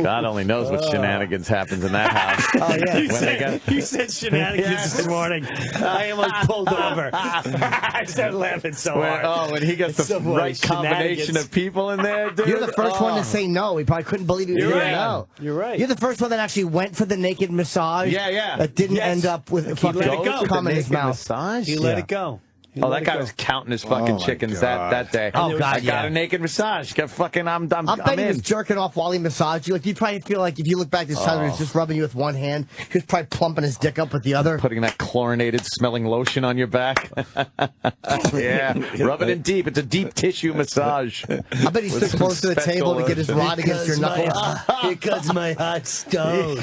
God only knows what shenanigans happens in that house. Oh yeah. you said shenanigans this morning. I almost pulled over. I started laughing so hard. When he gets the So right combination shenanigans. of people in there, dude. You're the first one to say no. He probably couldn't believe he was You're saying right. no. You're right. You're the first one that actually went for the naked massage. Yeah, yeah. That didn't Yes. end up with fucking let it go. cum in his mouth. Massage? He let it go. He Oh, let that it guy go. was counting his fucking my chickens God. that day. Oh, God, I got yeah. a naked massage. Got fucking, I'm I bet he was in. jerking off while he massaged you. Like you'd probably feel like if you look back this time, he was just rubbing you with one hand. He was probably plumping his dick up with the other. Putting that chlorinated smelling lotion on your back. Yeah. Rub it in deep. It's a deep tissue massage. I bet he stood some close to the special table to get his lotion. rod against your knuckles. Here comes my hot stone.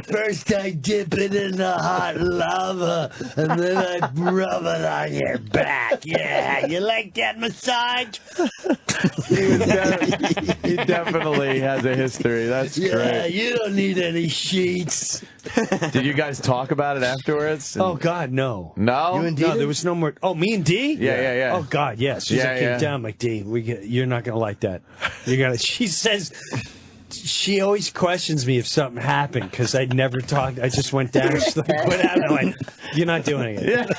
First I dip it in the hot lava, and then I rub it on your back. Yeah, you like that massage? He definitely has a history. That's Yeah, great. you don't need any sheets. Did you guys talk about it afterwards? Oh, God, no. No? You and D No, did? there was no more. Oh, me and D? Yeah. Oh God, yes. As soon as I Yeah, came yeah. down, I'm like, D, you're not gonna like that. You're gonna. She says, she always questions me if something happened because I never talked. I just went down. She's like, what happened? I'm like, you're not doing it.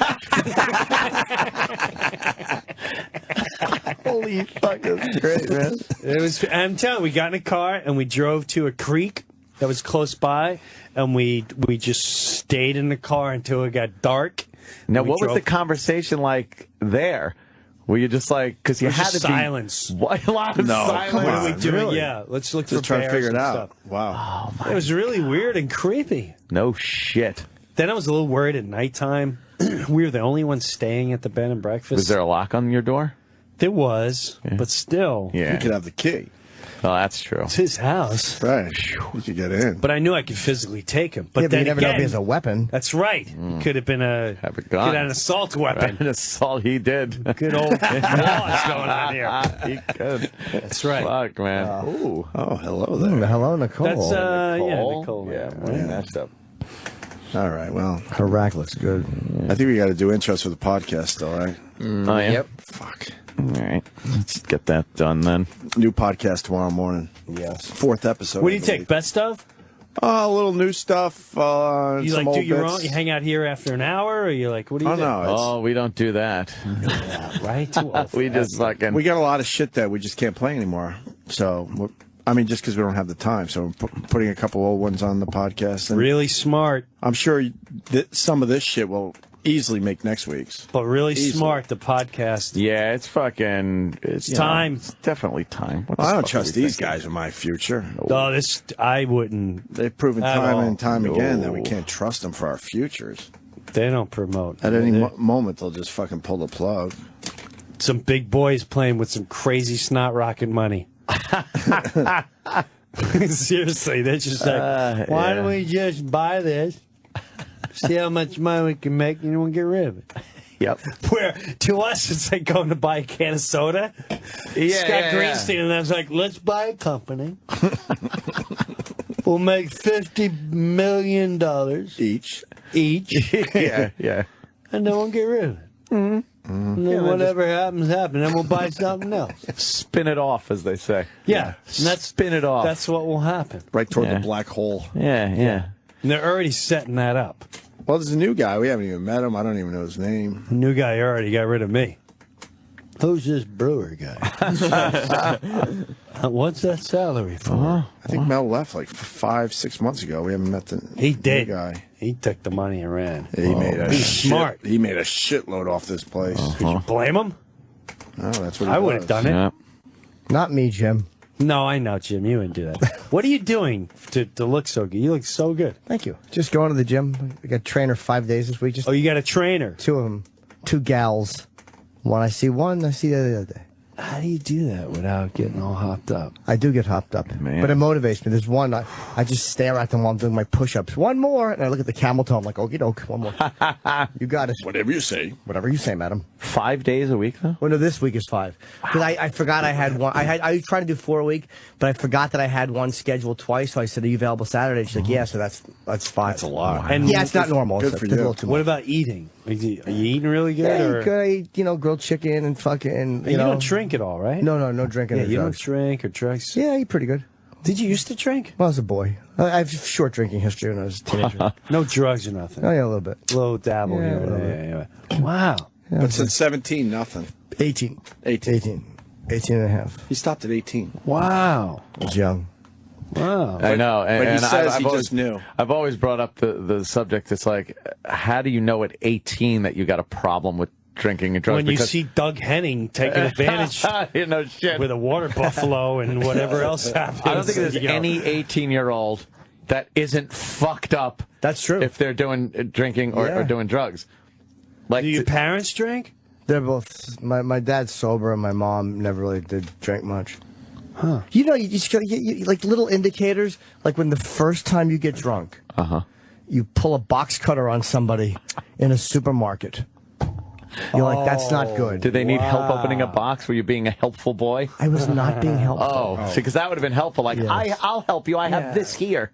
Holy fuck, that's great, man. It was. I'm telling you, we got in a car and we drove to a creek that was close by, and we just stayed in the car until it got dark. Now, We what was drove- the conversation like there? Were you just like, because you There's had just to silence. What? A lot of silence. What are we on, doing? really? Yeah, let's look Just for trying to bears figure it and out. stuff. Wow. It was really weird and creepy. No shit. Then I was a little worried at nighttime. We were the only ones staying at the bed and breakfast. Was there a lock on your door? There was, but still. Yeah. You could have the key. Well, that's true. It's his house. Right. You could get in. But I knew I could physically take him. But Yeah, but then you never know if again, he has a weapon. that's right. He could have been Have a gun. could have an assault weapon. That's all he did. Good old Wallace going on here. He could. That's right. Fuck, man. Ooh. Oh, hello there. Hello, Nicole. That's Nicole. Nicole. Yeah, that's up. All right, well, Her rack looks good. I think we got to do intros for the podcast still, right? Oh, yeah? Yep. Fuck. All right. Let's get that done then. New podcast tomorrow morning. Yes. 4th episode. What do you I take? believe. Best of? A little new stuff. You some like old do your bits. own? You hang out here after an hour, or you like what do you Oh, do? no. It's, Oh, we don't do that. Right? Too old for We that. just fucking. we got a lot of shit that we just can't play anymore. So, I mean, just because we don't have the time. So, we're putting a couple old ones on the podcast. And really smart, I'm sure some of this shit will easily make next week's. but really Easily. smart. The podcast. Yeah, it's fucking. It's time. It's definitely time. What Well, I the don't fuck trust are we these thinking? guys with my future. Oh, this I wouldn't. They've proven At time all. and time again that we No. can't trust them for our futures. They don't promote. At any They- moment, they'll just fucking pull the plug. some big boys playing with some crazy snot rocket money. Seriously, they're just like, why don't we just buy this? See how much money we can make, and we'll get rid of it. Yep. Where to us, it's like going to buy a can of soda. Scott Greenstein and I was like, let's buy a company. We'll make $50 million Each. each, Yeah, yeah. and then we'll get rid of it. And then whatever happens, happens. Then we'll buy something else. Spin it off, as they say. Yeah, and that's Spin it off. That's what will happen. Right toward Yeah. the black hole. Yeah, yeah. And they're already setting that up. Well, there's a new guy. We haven't even met him. I don't even know his name. New guy already got rid of me. Who's this Breuer guy? What's that salary for? I think Mel left like 5-6 months ago. We haven't met the He new did. guy. He took the money and ran. He made a He's shit- smart. He made a shitload off this place. Could you blame him? Oh, that's what he I would have does. done it. Yeah. Not me, Jim. No, I know, Jim. You wouldn't do that. What are you doing to look so good? You look so good. Thank you. Just going to the gym. I got trainer 5 days this week. Just Oh, you got a trainer. 2 of them. 2 gals. One I see the other day. How do you do that without getting all hopped up? I do get hopped up, Man. but it motivates me. There's one I just stare at them while I'm doing my push-ups. One more, and I look at the camel toe. I'm like, okie doke, one more. You got it. Whatever you say. Whatever you say, madam. 5 days a week, though? Well, no, this week is 5 because I forgot I had one. I was trying to do 4 a week, but I forgot that I had one scheduled twice. So I said, "Are you available Saturday?" She's like, "Yeah." So that's 5. That's a lot. And Yeah, it's not normal. Good It's for a you. little too What much. about eating? Are you eating really good? Yeah, or? good. I eat, grilled chicken and fucking. You know. don't drink at all, right? No drinking. Yeah, or you don't drugs. drink or drugs. Yeah, I eat pretty good. Did you used to drink? Well, as a boy, I have short drinking history when I was a teenager. No drugs or nothing. Oh yeah, a little bit. Low dabble Yeah, here. a little Yeah. Wow. But since 17, nothing. 18 and a half. He stopped at 18. Wow. I was young. Wow. I know. but he and says I've he always, just knew. I've always brought up the subject. It's like, how do you know at 18 that you got a problem with drinking and drugs? When you Because- see Doug Henning taking advantage you know, shit. with a water buffalo and whatever else happens. I don't think there's you know. any 18-year-old that isn't fucked up. That's true. If they're doing drinking or Yeah. doing drugs. Like, Do your parents drink? They're both. My dad's sober, and my mom never really did drink much. Huh? You know, you just got like little indicators, like when the first time you get drunk, you pull a box cutter on somebody in a supermarket. You're like, that's not good. did they need help opening a box? Were you being a helpful boy? I was not being helpful. Oh, see, because that would have been helpful. Like, Yes. I'll help you. I have this here.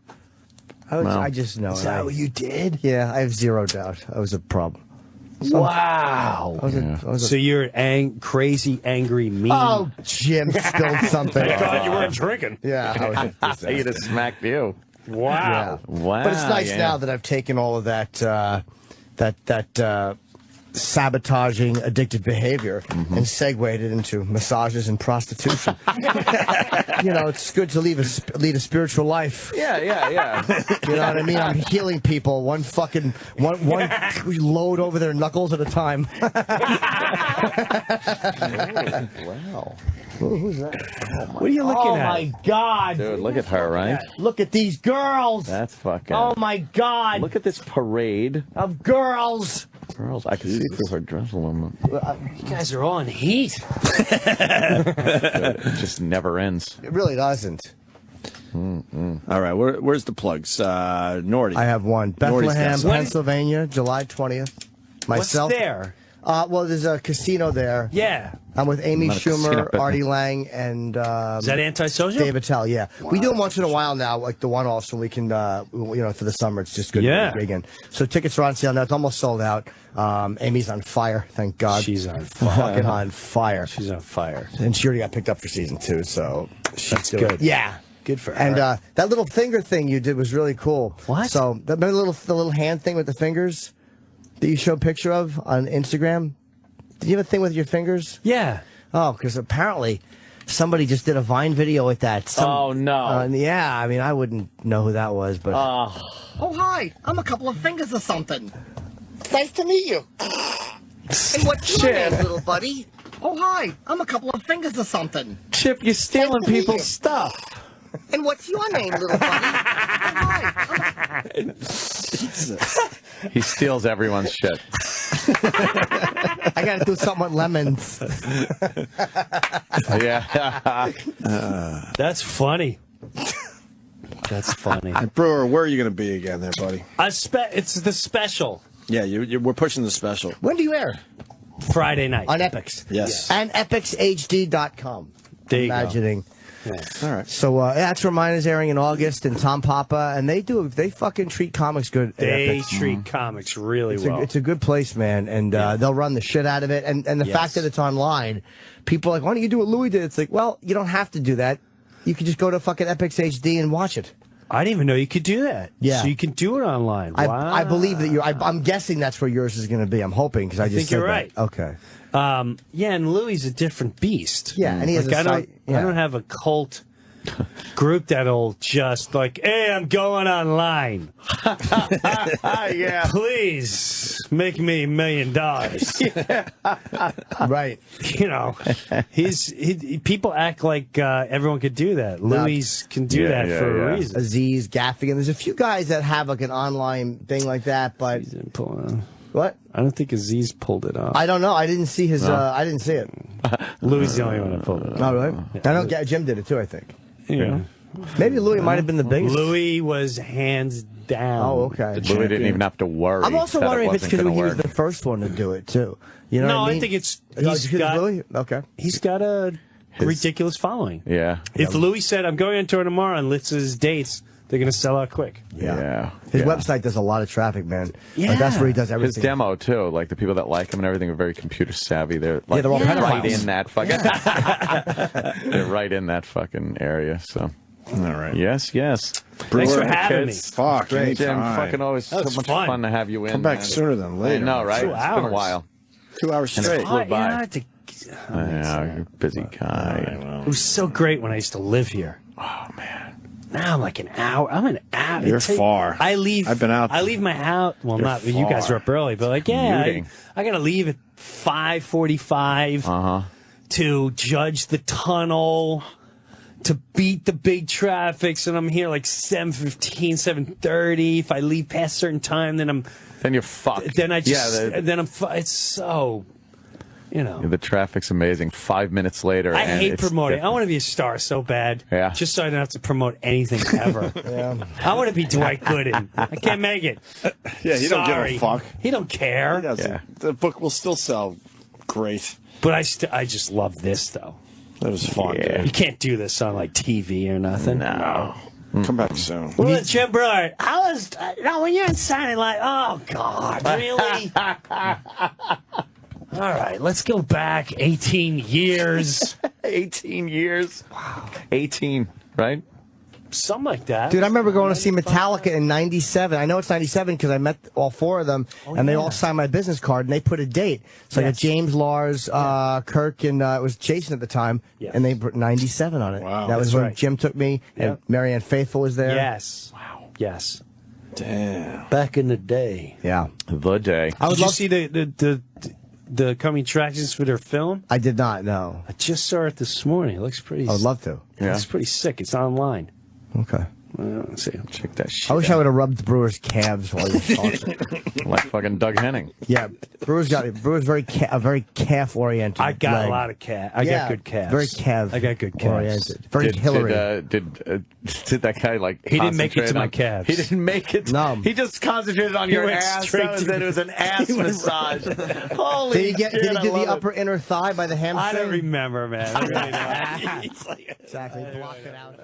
I just know. Is that what you did? Yeah, I have zero doubt. I was a problem. Wow. I was a So you're crazy, angry, mean. Oh, Jim spilled something. you weren't drinking. Yeah, I was a disaster. He'd have smacked you. Wow. Wow. But it's nice yeah. now that I've taken all of that sabotaging addictive behavior and segued it into massages and prostitution. You know, it's good to lead a spiritual life. Yeah. You know what I mean? I'm healing people one load over their knuckles at a time. Wow. Who's that? What are you looking Oh at? my God! Dude, look at her, right? Look at these girls. That's fucking. Oh my God! Look at this parade. Of girls. Girls, I can see through her dress a little bit. You guys are all in heat. It just never ends. It really doesn't. All right, where's the plugs? Nordy. I have one. Nordy's got Bethlehem, some. Pennsylvania, July 20th. Myself. What's there? Well, there's a casino there. Yeah. I'm with Amy Not a casino, Schumer, but- Artie Lang, and Is that antisocial? Dave Attell. Yeah, we do them once in a while now, like the one-off, so we can, for the summer, it's just good. Yeah. Again. So tickets are on sale now. It's almost sold out. Amy's on fire, thank God. She's on fire. Fucking on fire. She's on fire. And she already got picked up for season 2, so That's doing- good. Yeah. Good for her. And that little finger thing you did was really cool. What? So remember the little hand thing with the fingers that you showed a picture of on Instagram? Did you have a thing with your fingers? Yeah. Oh, because apparently somebody just did a Vine video with that. Oh, no. Yeah, I mean, I wouldn't know who that was, but. Oh, hi. I'm a couple of fingers or something. Nice to meet you. And what's your name, little buddy? Oh, hi. I'm a couple of fingers or something. Chip, you're stealing Nice to meet people's you. stuff. And what's your name, little buddy? Oh, hi. He steals everyone's shit. I got to do something with lemons. Yeah. That's funny. That's funny. Breuer, where are you going to be again there, buddy? It's the special. Yeah, we're pushing the special. When do you air? Friday night. On Epics. Yes. And epicshd.com. There you go. Imagining. All right. So that's where mine is airing in August, and Tom Papa, and they fucking treat comics good. at They Epics. treat comics really It's, well. it's a good place, man, and they'll run the shit out of it. And the fact that it's online, people are like, why don't you do what Louis did? It's like, well, you don't have to do that. You can just go to fucking Epics HD and watch it. I didn't even know you could do that. Yeah. So you can do it online. Wow. I believe that I'm guessing that's where yours is going to be. I'm hoping because I just think you're said right. that. Okay. Yeah, and Louis a different beast. Yeah, and he has a site. I don't have a cult group that'll just like, hey, I'm going online. Yeah. Please make me $1 million. Right. You know, people act like everyone could do that. Louis can do that for a reason. Aziz, Gaffigan. There's a few guys that have like an online thing like that, but He didn't pull it off. what? I don't think Aziz pulled it off. I don't know. I didn't see his. I didn't see it. Louis is the only one that pulled it off. Oh, really? I know Jim did it too. I think. Yeah. Maybe Louis might have been the biggest. Louis was hands down. Oh, okay. Louis didn't even have to worry. I'm also that wondering if it's wasn't because he gonna was work. the first one to do it too. You know No, what I I mean? think it's Oh, it's he's because got Louis? Okay. he's got a ridiculous following. Yeah. If Louis said, I'm going on tour tomorrow and lists his dates, they're going to sell out quick. Yeah. His Yeah. website does a lot of traffic, man. Yeah. Like, that's where he does His everything. demo too, like the people that like him and everything are very computer savvy. They're like they're all right pedophiles. in that fucking. They're right in that fucking area. So. All right. Yes. Thanks Brewer, for having me. kids. Fuck, Jim, anytime. fucking always so That was much fun. fun to have you in. Come back man. sooner than later. I know, right? 2 It's been a hours. while. 2 hours And it straight. flew Oh, by. you know, I had to- Yeah, you're a busy guy. It was so great when I used to live here. Oh man. Now I'm like an hour. I'm an hour. You're It take- far. I leave. I've been out. I leave my house. Well, You're not you guys far. are up early, but like, yeah, Commuting. I got to leave at 5:45 to judge the tunnel, to beat the big traffic. So I'm here like 7:15, 7:30. If I leave past a certain time, then Then you're fucked. then I just yeah. it's so, you know. The traffic's amazing. 5 minutes later. I and hate it's promoting. I different. want to be a star so bad. Yeah. Just so I don't have to promote anything ever. I want to be Dwight Gooden. I can't make it. Yeah, he don't give Sorry. a fuck. He don't care. He doesn't. Yeah. The book will still sell great. But I just love this though. That was fun. Yeah. You can't do this on like TV or nothing. No. Come back soon. Well, Jim Breuer, I was when you're signing like, oh God, really? All right, let's go back 18 years. 18 years. Wow. 18, right? Something like that. Dude, I remember going to see Metallica in '97. I know it's '97 because I met all 4 of them, and they all signed my business card, and they put a date. So I got James, Lars, Kirk, and it was Jason at the time, and they put '97 on it. Wow. That was when Jim took me, and Marianne Faithfull was there. Yes. Wow. Yes. Damn. Back in the day. Yeah. The day. Did you see the coming attractions for their film? I did not, no. I just saw it this morning. It looks pretty. I would love to. Yeah. It's pretty sick. It's online. Okay. Let's see. Check that shit I wish out. I would have rubbed Breuer's calves while you were talking. Like fucking Doug Henning. Yeah, Breuer's very calf oriented. I got a lot of calf. I got good calves. Very calf. I got good calves. Oriented. Very Hillary. Did that guy like? He didn't make it to concentrate my on- calves. He didn't make it. No. He just concentrated on He your went ass. straight That was to- it. It was an ass massage. Holy Did he shit! did he I do the love upper inner thigh by the hamstring? I don't remember, man. I really don't. Exactly. Block it out.